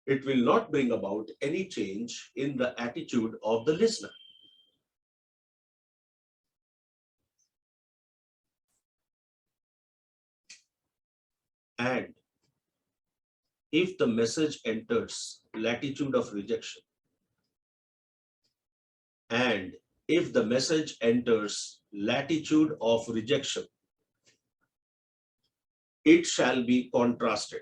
It will not bring about any change in the attitude of the listener. And if the message enters latitude of rejection, and if the message enters latitude of rejection, it shall be contrasted.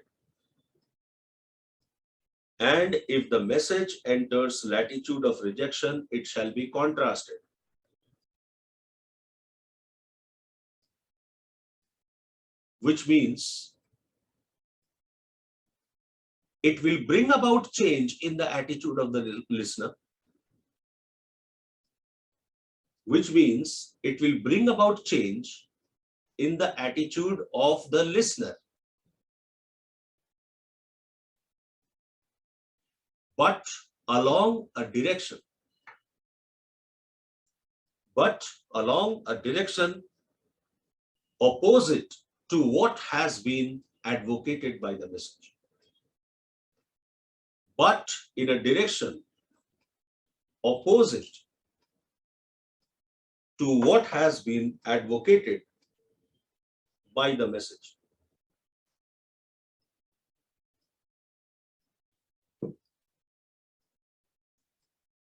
And if the message enters latitude of rejection, it shall be contrasted. Which means it will bring about change in the attitude of the listener. Which means it will bring about change in the attitude of the listener. But along a direction, but along a direction opposite to what has been advocated by the message. But in a direction opposite to what has been advocated by the message.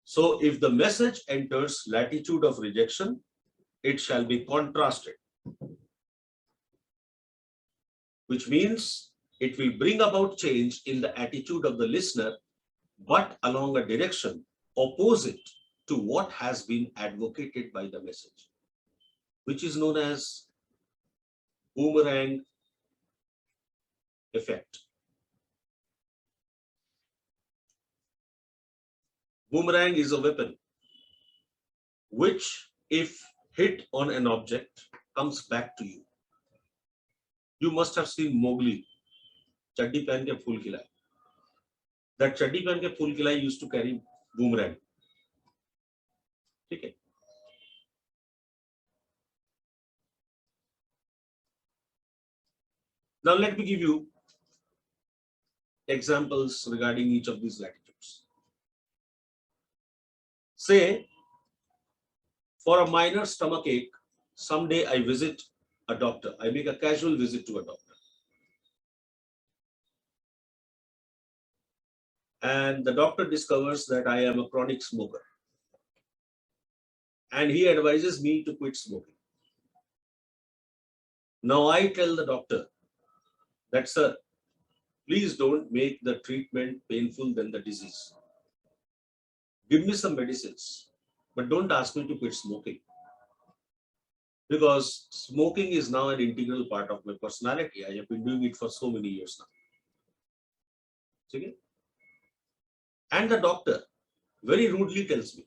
So if the message enters latitude of rejection, it shall be contrasted, which means it will bring about change in the attitude of the listener, but along a direction opposite to what has been advocated by the message, which is known as boomerang effect. Boomerang is a weapon which, if hit on an object, comes back to you. You must have seen Mowgli, chaddi pehen ke phool khilai. That chaddi pehen ke phool khilai used to carry boomerang. Okay. Now let me give you examples regarding each of these latitudes. Say, for a minor stomach ache, someday I visit a doctor. I make a casual visit to a doctor. And the doctor discovers that I am a chronic smoker. And he advises me to quit smoking. Now I tell the doctor that, sir, please don't make the treatment painful than the disease. Give me some medicines, but don't ask me to quit smoking. Because smoking is now an integral part of my personality. I have been doing it for so many years now. Okay? And the doctor very rudely tells me,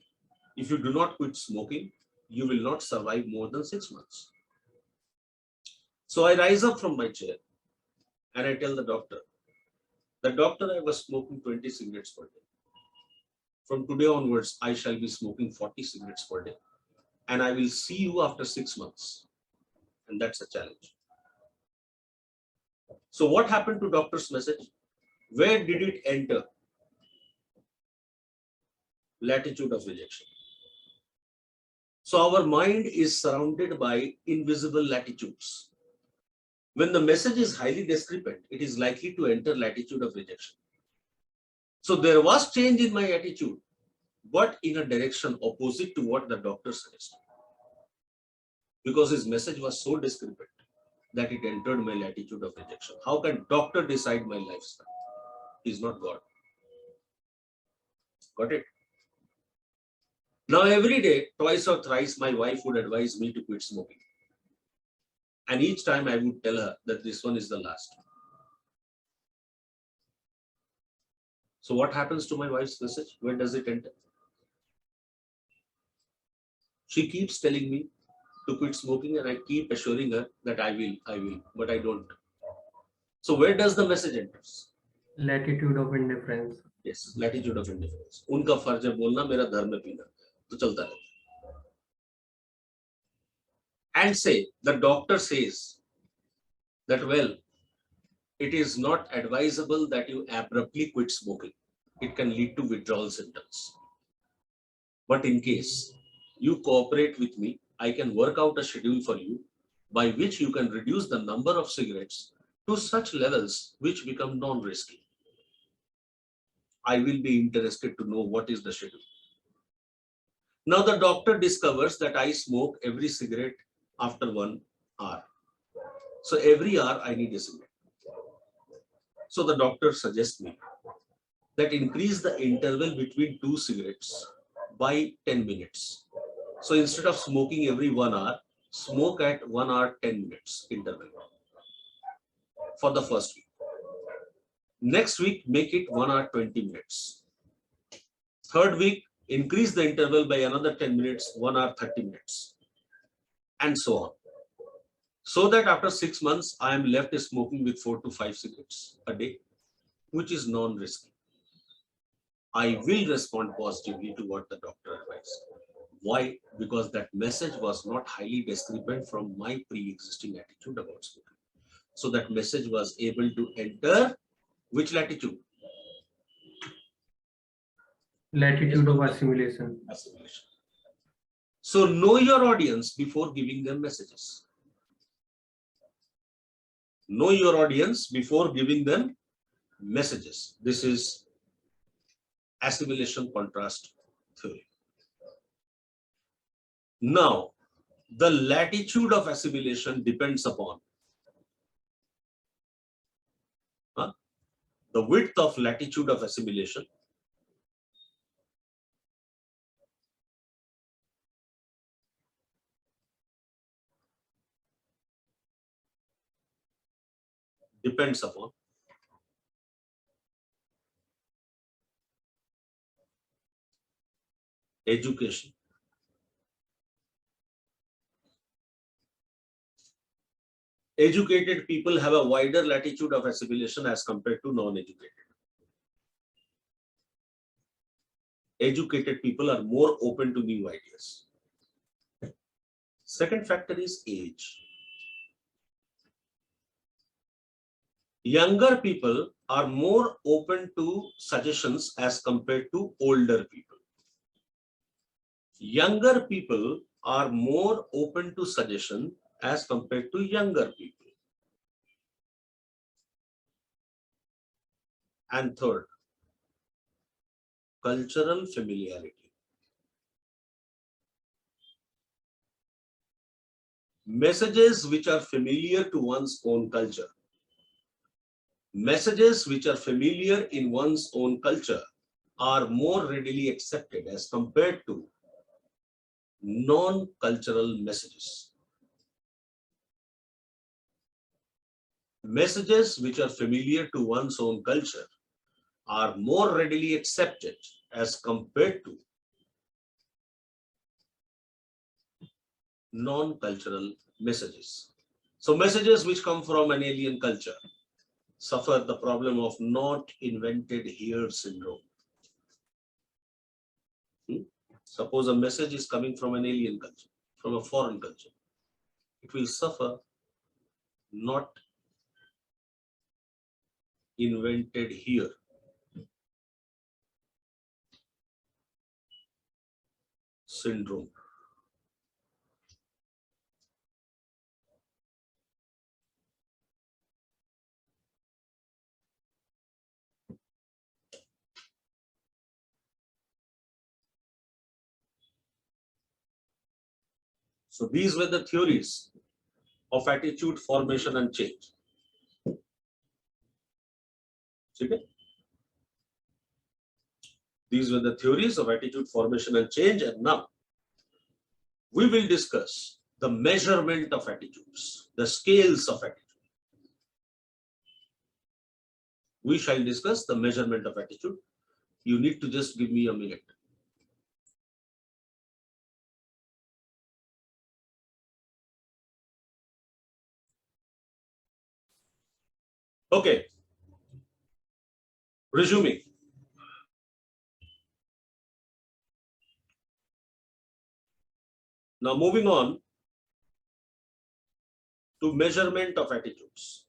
if you do not quit smoking, you will not survive more than 6 months. So I rise up from my chair and I tell the doctor, I was smoking 20 cigarettes per day. From today onwards, I shall be smoking 40 cigarettes per day. And I will see you after 6 months. And that's a challenge. So what happened to doctor's message? Where did it enter? Latitude of rejection. So our mind is surrounded by invisible latitudes. When the message is highly discrepant, it is likely to enter latitude of rejection. So there was change in my attitude, but in a direction opposite to what the doctor suggested. Because his message was so discrepant that it entered my latitude of rejection. How can doctor decide my lifestyle? He is not God. Got it? Now every day, twice or thrice, my wife would advise me to quit smoking. And each time I would tell her that this one is the last. So what happens to my wife's message? Where does it enter? She keeps telling me to quit smoking and I keep assuring her that I will, but I don't. So where does the message enter? Latitude of indifference. Yes, latitude of indifference. उनका फर्ज है बोलना, मेरा धर्म है पीना, तो चलता रहता. And say, the doctor says that, well, it is not advisable that you abruptly quit smoking. It can lead to withdrawal symptoms. But in case you cooperate with me, I can work out a schedule for you by which you can reduce the number of cigarettes to such levels which become non-risky. I will be interested to know what is the schedule. Now the doctor discovers that I smoke every cigarette after 1 hour. So every hour I need a cigarette. So the doctor suggests me that increase the interval between 2 cigarettes by 10 minutes. So instead of smoking every 1 hour, smoke at 1 hour 10 minutes interval for the first week. Next week, make it 1 hour 20 minutes. Third week, increase the interval by another 10 minutes, 1 hour 30 minutes, and so on. So that after 6 months, I am left smoking with 4 to 5 cigarettes a day, which is non-risky. I will respond positively to what the doctor advised. Why? Because that message was not highly discrepant from my pre-existing attitude about smoking. So that message was able to enter which latitude? Latitude of assimilation. Assimilation. So know your audience before giving them messages. Know your audience before giving them messages. This is assimilation contrast theory. Now, the latitude of assimilation depends upon the width of latitude of assimilation depends upon education. Educated people have a wider latitude of assimilation as compared to non-educated. Educated people are more open to new ideas. Second factor is age. Younger people are more open to suggestions as compared to older people. Younger people are more open to suggestion as compared to younger people. And third, cultural familiarity. Messages which are familiar to one's own culture. Messages which are familiar in one's own culture are more readily accepted as compared to non-cultural messages. Messages which are familiar to one's own culture are more readily accepted as compared to non-cultural messages. So messages which come from an alien culture suffer the problem of not invented here syndrome. Suppose a message is coming from an alien culture, from a foreign culture. It will suffer not invented here syndrome. So these were the theories of attitude formation and change. Okay? These were the theories of attitude formation and change, and now we will discuss the measurement of attitudes, the scales of attitude. We shall discuss the measurement of attitude. You need to just give me a minute. Okay. Resuming. Now moving on to measurement of attitudes.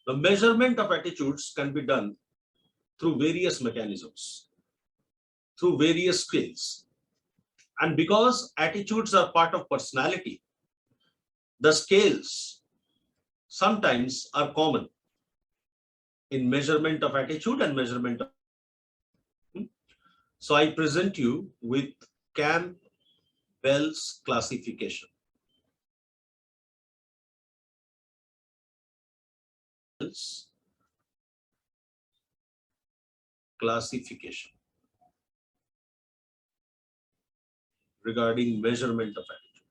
The measurement of attitudes can be done through various mechanisms, through various skills. And because attitudes are part of personality, the scales sometimes are common in measurement of attitude and measurement of. So I present you with Campbell's classification. Classification. regarding measurement of attitude.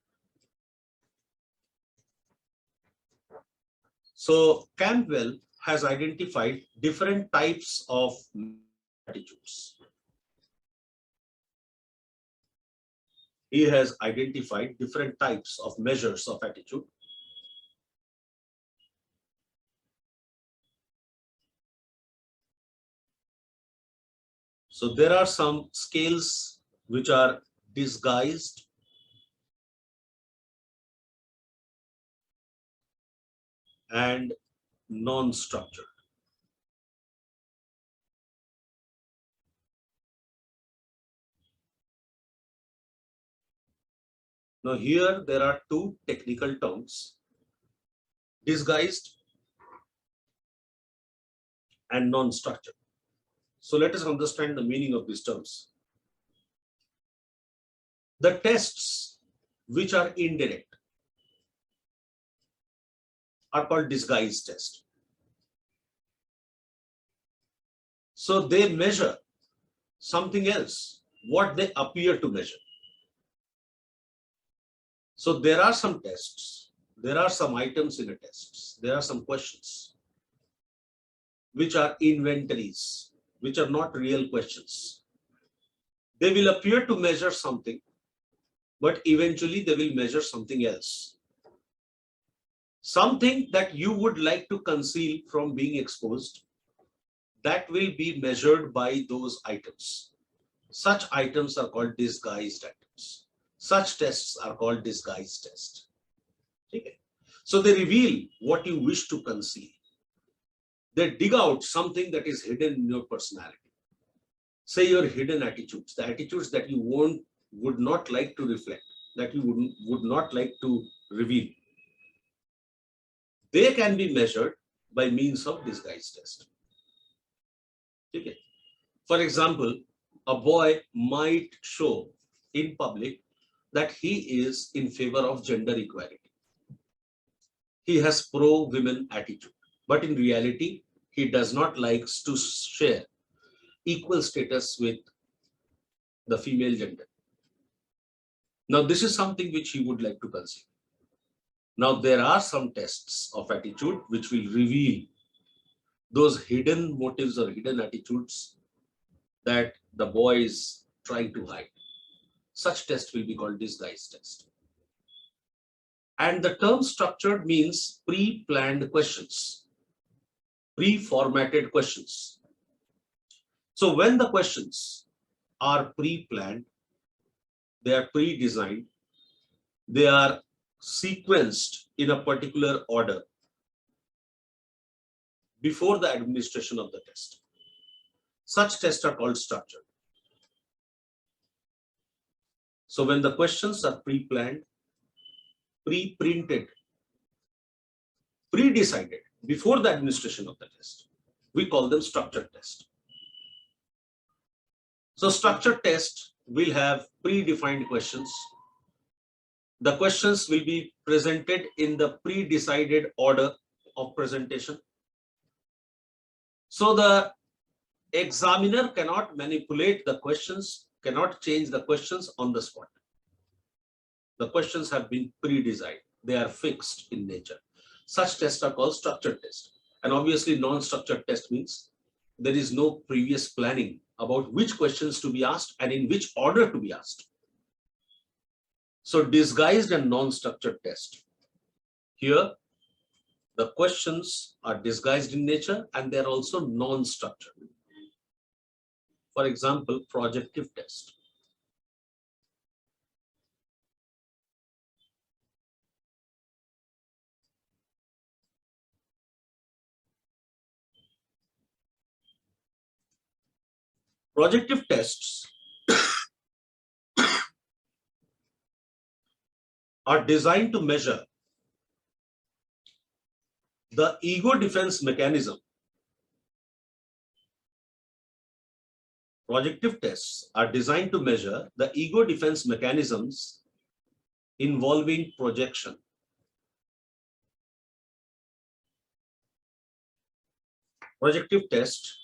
So Campbell has identified different types of attitudes. He has identified different types of measures of attitude. So there are some scales which are disguised and non-structured. Now here there are two technical terms, disguised and non-structured. So let us understand the meaning of these terms. The tests which are indirect are called disguised tests. So they measure something else, what they appear to measure. So there are some tests, there are some items in a test, there are some questions which are inventories, which are not real questions. They will appear to measure something, but eventually they will measure something else. Something that you would like to conceal from being exposed, that will be measured by those items. Such items are called disguised items. Such tests are called disguised tests. Okay. So they reveal what you wish to conceal. They dig out something that is hidden in your personality. Say your hidden attitudes, the attitudes that you would not like to reflect, that you would not like to reveal. They can be measured by means of disguise test. Okay. For example, a boy might show in public that he is in favor of gender equality. He has pro-women attitude, but in reality, he does not like to share equal status with the female gender. Now, this is something which he would like to conceal. Now, there are some tests of attitude which will reveal those hidden motives or hidden attitudes that the boy is trying to hide. Such test will be called disguise test. And the term structured means pre-planned questions, pre-formatted questions. So when the questions are pre-planned, they are pre-designed, they are sequenced in a particular order before the administration of the test. Such tests are called structured. So when the questions are pre-planned, pre-printed, pre-decided before the administration of the test, we call them structured tests. So structured test will have predefined questions. The questions will be presented in the pre-decided order of presentation. So the examiner cannot manipulate the questions, cannot change the questions on the spot. The questions have been pre-designed. They are fixed in nature. Such tests are called structured tests. And obviously non-structured test means there is no previous planning about which questions to be asked and in which order to be asked. So disguised and non-structured test. Here, the questions are disguised in nature and they are also non-structured. For example, projective test. Projective tests are designed to measure the ego defense mechanism. Projective tests are designed to measure the ego defense mechanisms involving projection. Projective tests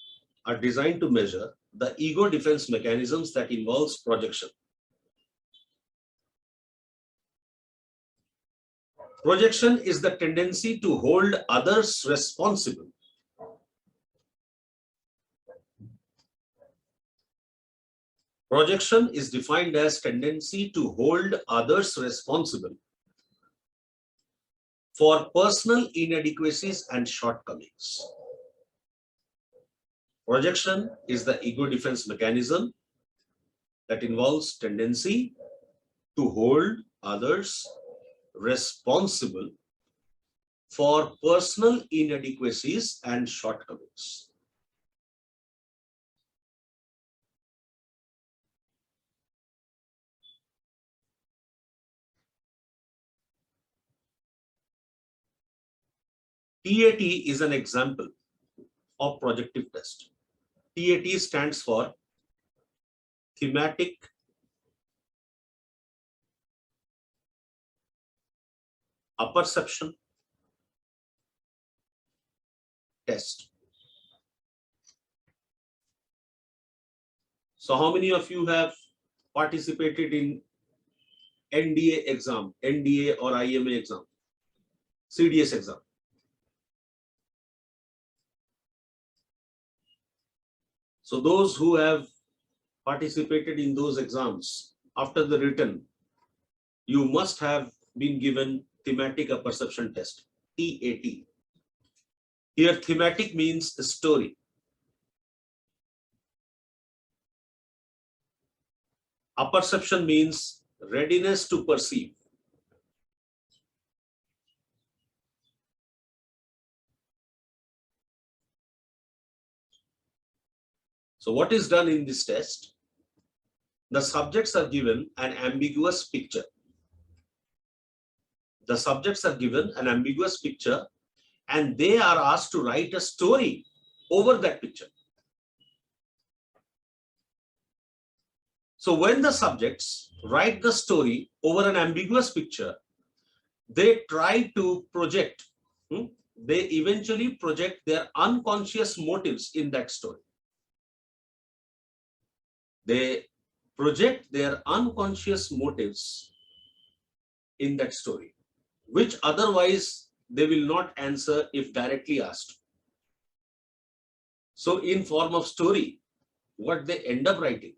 are designed to measure the ego defense mechanisms that involves projection. Projection is the tendency to hold others responsible. Projection is defined as tendency to hold others responsible for personal inadequacies and shortcomings. Projection is the ego defense mechanism that involves tendency to hold others responsible for personal inadequacies and shortcomings. TAT is an example of projective test. TAT stands for thematic apperception test. So how many of you have participated in NDA exam, NDA or IMA exam, CDS exam? So those who have participated in those exams, after the written, you must have been given thematic apperception test, TAT. Here thematic means a story. Apperception means readiness to perceive. So what is done in this test? The subjects are given an ambiguous picture. The subjects are given an ambiguous picture and they are asked to write a story over that picture. So when the subjects write the story over an ambiguous picture, they try to project, they eventually project their unconscious motives in that story. They project their unconscious motives in that story, which otherwise they will not answer if directly asked. So in form of story, what they end up writing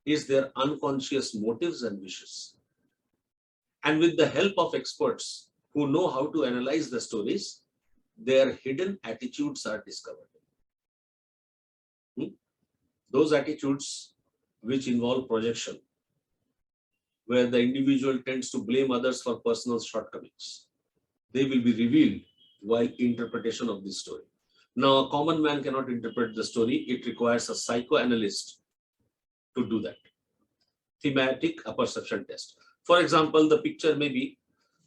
is their unconscious motives and wishes. And with the help of experts who know how to analyze the stories, their hidden attitudes are discovered. Those attitudes which involve projection, where the individual tends to blame others for personal shortcomings, they will be revealed while interpretation of this story. Now, a common man cannot interpret the story. It requires a psychoanalyst to do that. Thematic apperception test. For example, the picture may be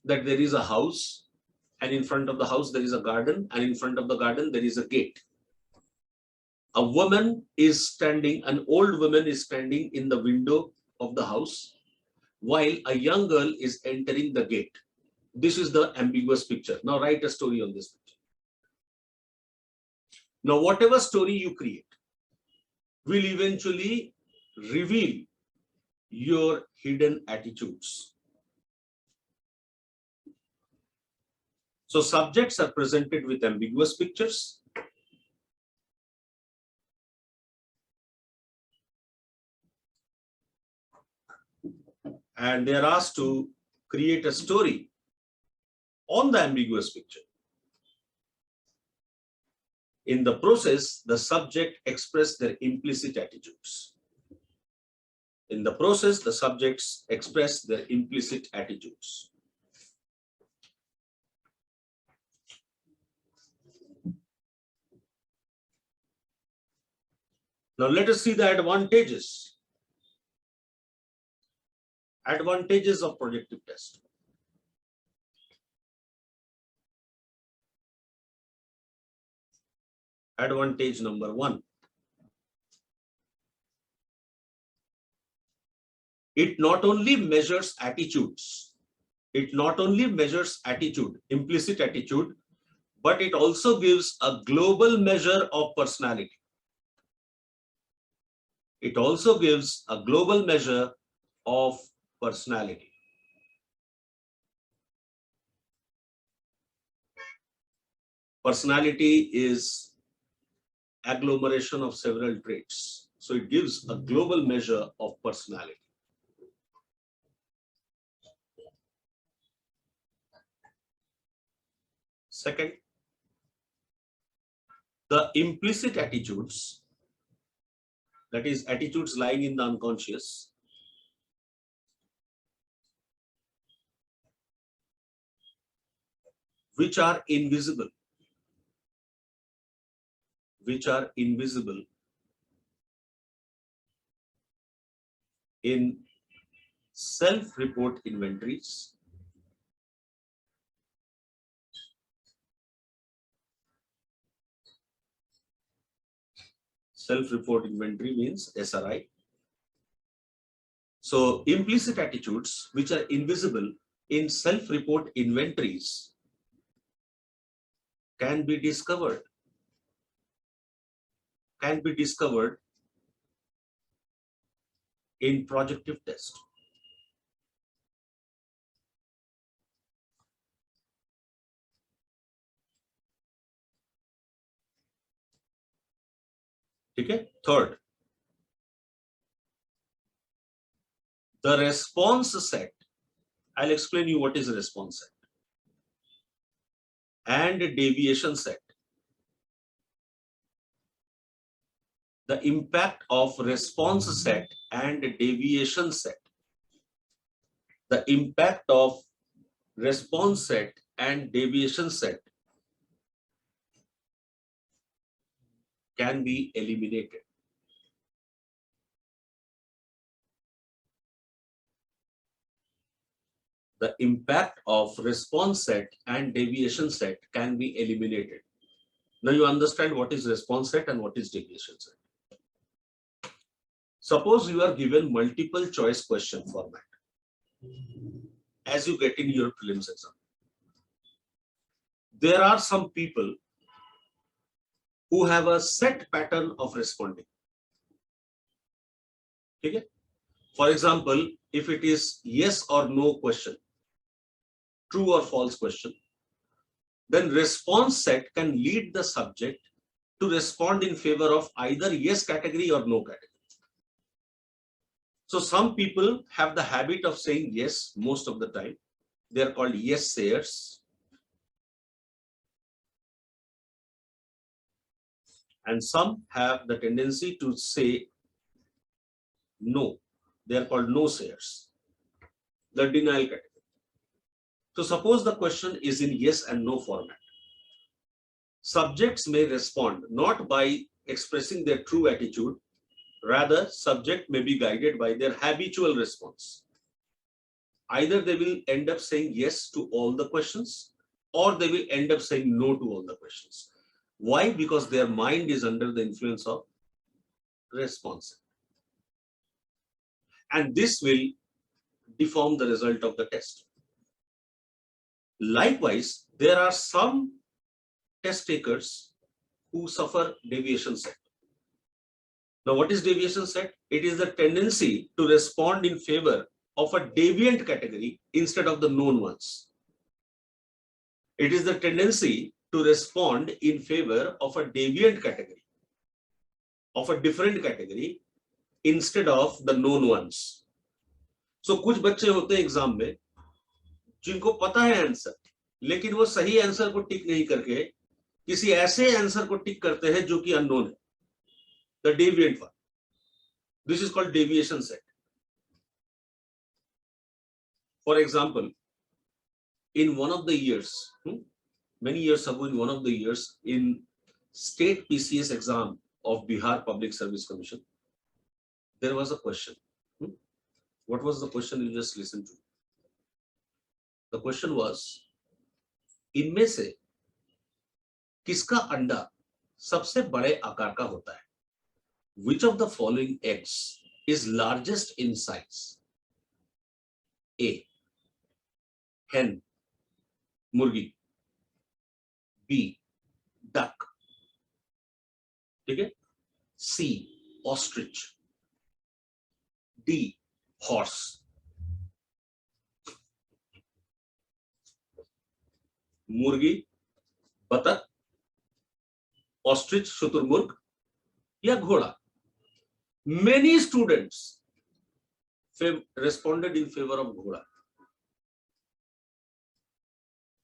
that there is a house, and in front of the house there is a garden, and in front of the garden there is a gate. A woman is standing, an old woman is standing in the window of the house, while a young girl is entering the gate. This is the ambiguous picture. Now write a story on this picture. Now, whatever story you create will eventually reveal your hidden attitudes. So subjects are presented with ambiguous pictures. And they are asked to create a story on the ambiguous picture. In the process, the subject express their implicit attitudes. In the process, the subjects express their implicit attitudes. Now let us see the advantages. Advantages of projective test. Advantage number 1. It not only measures attitudes, implicit attitude, but it also gives a global measure of personality. It also gives a global measure of personality. Personality is agglomeration of several traits. So it gives a global measure of personality. Second, the implicit attitudes, that is attitudes lying in the unconscious, which are invisible in self-report inventories. Self-report inventory means SRI. So implicit attitudes which are invisible in self-report inventories can be discovered in projective test. Okay. Third, the response set. I'll explain you what is a response set and a deviation set. The impact of response set and deviation set. The impact of response set and deviation set can be eliminated. The impact of response set and deviation set can be eliminated. Now you understand what is response set and what is deviation set. Suppose you are given multiple choice question format as you get in your prelims exam. There are some people who have a set pattern of responding. Okay? For example, if it is yes or no question, true or false question, then response set can lead the subject to respond in favor of either yes category or no category. So some people have the habit of saying yes most of the time. They are called yes sayers. And some have the tendency to say no. They are called no sayers, the denial category. So suppose the question is in yes and no format. Subjects may respond not by expressing their true attitude, rather subject may be guided by their habitual response. Either they will end up saying yes to all the questions or they will end up saying no to all the questions. Why? Because their mind is under the influence of response. And this will deform the result of the test. Likewise, there are some test takers who suffer deviation set. Now, what is deviation set? It is the tendency to respond in favor of a deviant category instead of the known ones. It is the tendency to respond in favor of a deviant category, of a different category instead of the known ones. So कुछ बच्चे होते हैं exam में जिनको पता है answer, लेकिन वो सही आंसर को टिक नहीं करके किसी ऐसे आंसर को टिक करते हैं जो कि अननोन है, the deviant one. This is called deviation set. For example, in one of the years, many years ago, in one of the years, in state PCS exam of Bihar Public Service Commission, there was a question. What was the question you just listened to? The question was, इनमें से किसका अंडा सबसे बड़े आकार का होता है? Which of the following eggs is largest in size? A, hen, मुर्गी. B, duck. ठीक है? C, ostrich. D, horse. मुर्गी, बतख ऑस्ट्रिच, शुतुरमुर्ग या घोड़ा? Many students responded in favor of घोड़ा.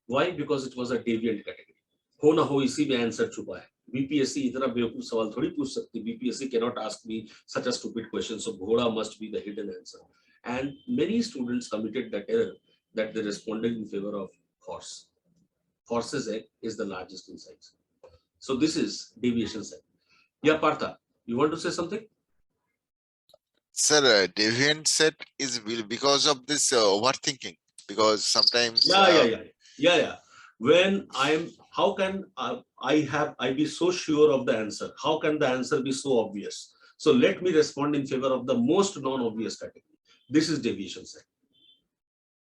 Why? Because it was a deviant category. हो ना हो इसी में आंसर छुपा है. BPSC इतना बेवकूफ सवाल थोड़ी पूछ सकती. BPSC cannot ask me such a stupid question. So घोड़ा must be the hidden answer. And many students committed that error that they responded in favor of horse. Horse's egg is the largest in size. So this is deviation set. Yeah, Partha, you want to say something? Sir, deviant set is because of this overthinking. Because sometimes Yeah. When how can I be so sure of the answer? How can the answer be so obvious? So let me respond in favor of the most non-obvious category. This is deviation set.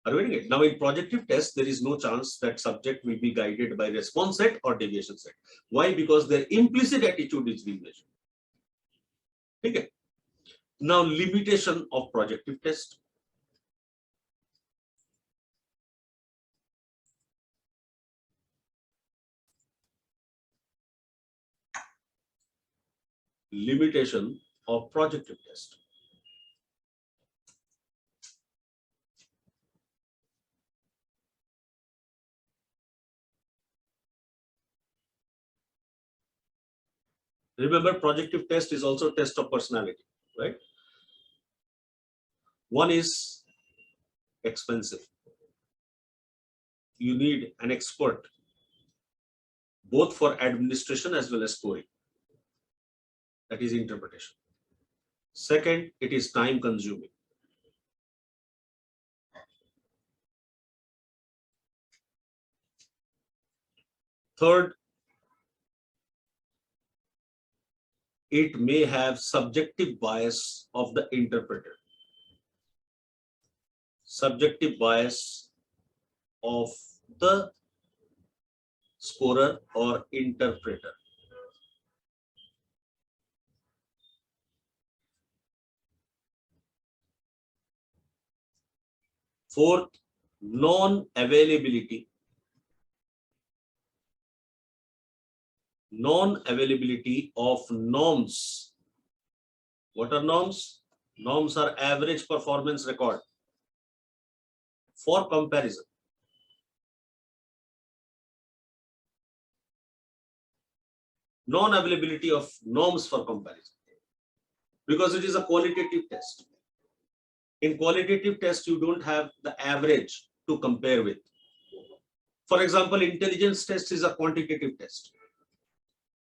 Are you getting it? Now in projective test, there is no chance that subject will be guided by response set or deviation set. Why? Because their implicit attitude is being measured. Okay. Now limitation of projective test. Limitation of projective test. Remember, projective test is also a test of personality, right? One is expensive. You need an expert both for administration as well as scoring. That is interpretation. Second, it is time consuming. Third, it may have subjective bias of the interpreter. Subjective bias of the scorer or interpreter. Fourth, non-availability. Non-availability of norms. What are norms? Norms are average performance record for comparison. Non-availability of norms for comparison, because it is a qualitative test. In qualitative test, you don't have the average to compare with. For example, intelligence test is a quantitative test.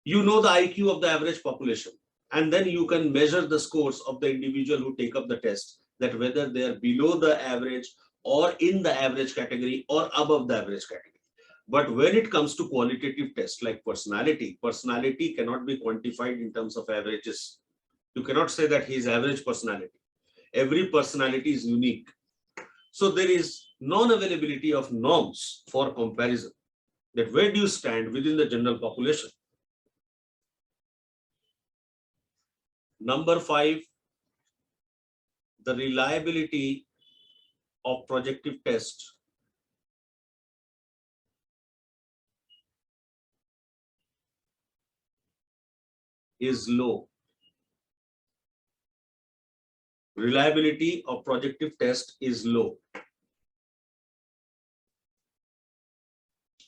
You know the IQ of the average population, and then you can measure the scores of the individual who take up the test, that whether they are below the average or in the average category or above the average category. But when it comes to qualitative tests like personality, personality cannot be quantified in terms of averages. You cannot say that he is average personality. Every personality is unique. So there is non-availability of norms for comparison, that where do you stand within the general population. Number 5, the reliability of projective test is low. Reliability of projective test is low.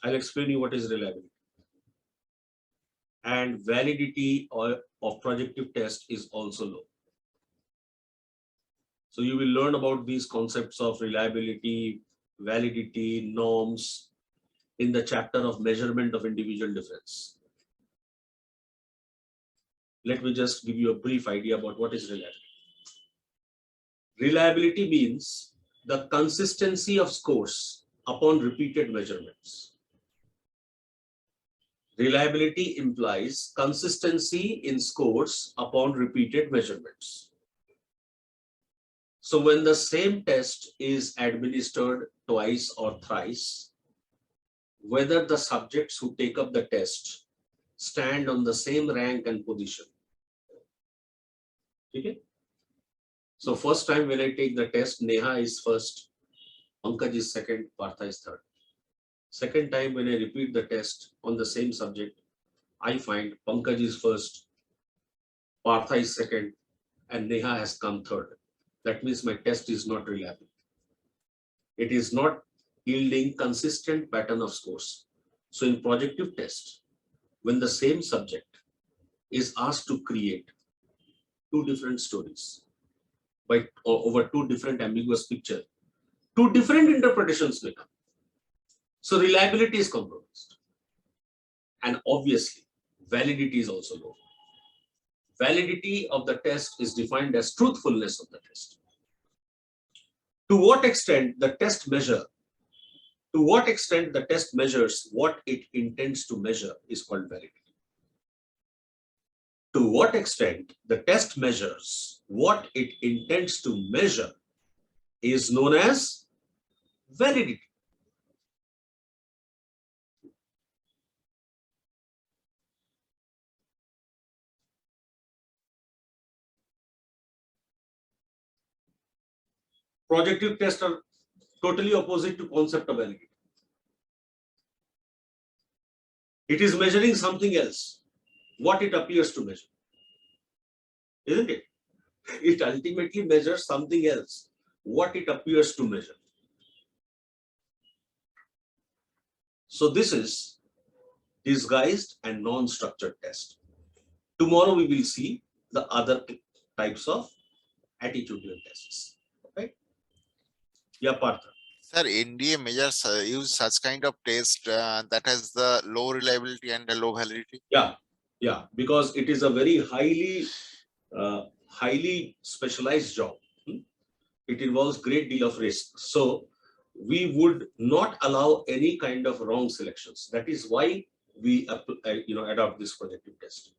I'll explain you what is reliability. And validity of projective test is also low. So you will learn about these concepts of reliability, validity, norms in the chapter of measurement of individual difference. Let me just give you a brief idea about what is reliability. Reliability means the consistency of scores upon repeated measurements. Reliability implies consistency in scores upon repeated measurements. So when the same test is administered twice or thrice, whether the subjects who take up the test stand on the same rank and position. Okay? So first time when I take the test, Neha is first, Pankaj is second, Partha is third. Second time when I repeat the test on the same subject, I find Pankaj is first, Partha is second, and Neha has come third. That means my test is not reliable. It is not yielding consistent pattern of scores. So in projective test, when the same subject is asked to create two different stories by over two different ambiguous pictures, two different interpretations may come. So reliability is compromised. And obviously, validity is also low. Validity of the test is defined as truthfulness of the test. To what extent the test measures what it intends to measure is called validity. To what extent the test measures what it intends to measure is known as validity. Projective tests are totally opposite to concept of validity. It is measuring something else, what it appears to measure, isn't it? It ultimately measures something else, what it appears to measure. So this is disguised and non-structured test. Tomorrow we will see the other types of attitudinal tests. Okay? Yeah, Partha. Sir, NDA measures use such kind of test that has the low reliability and the low validity. Yeah, because it is a very highly specialized job. It involves great deal of risk. So we would not allow any kind of wrong selections. That is why we adopt this projective test.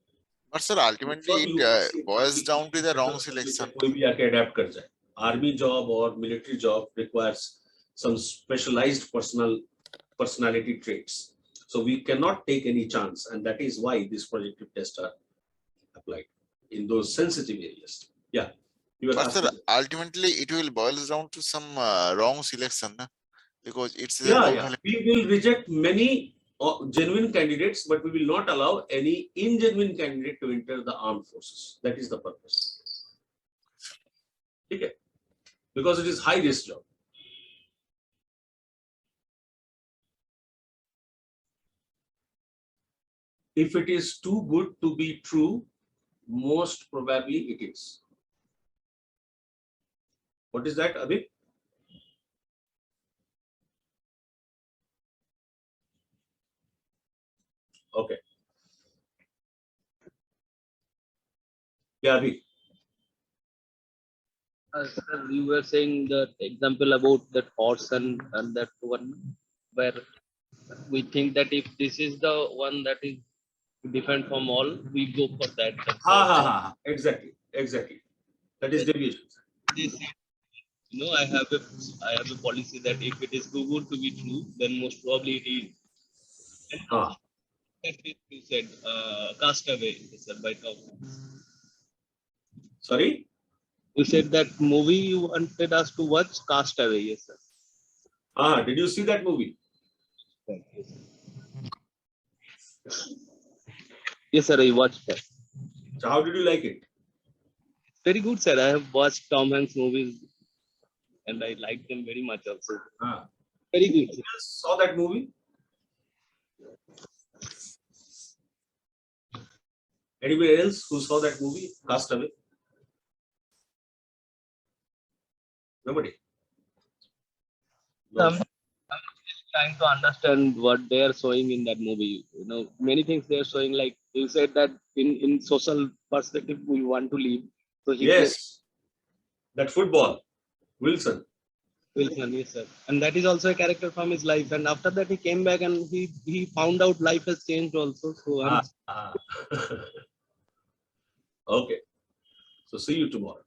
But sir, ultimately it boils down to the wrong selection. कोई भी आके adapt कर जाए. Army job or military job requires some specialized personality traits. So we cannot take any chance, and that is why these projective tests are applied in those sensitive areas. Yeah. But sir, ultimately it will boils down to some wrong selection, na? Because it's We will reject many genuine candidates, but we will not allow any ingenuine candidate to enter the armed forces. That is the purpose. Okay. Because it is high risk job. If it is too good to be true, most probably it is. What is that, Abhi? Okay. Yeah, Abhi. Sir, you were saying that example about that horse and that one where we think that if this is the one that is different from all, we go for that. Exactly. That is deviation. I have a policy that if it is too good to be true, then most probably it is. And you said Castaway, sir, by Tom Hanks. Sorry? You said that movie you wanted us to watch, Castaway, yes, sir. Did you see that movie? Yes, sir, I watched that. So how did you like it? Very good, sir. I have watched Tom Hanks movies and I like them very much also. Very good. You saw that movie? Anybody else who saw that movie? Castaway? Nobody. No. I'm just trying to understand what they are showing in that movie. Many things they are showing. Like you said that in social perspective we want to live. So Yes, that football, Wilson. Wilson, yes, sir. And that is also a character from his life. And after that, he came back and he found out life has changed also. So Okay. So see you tomorrow.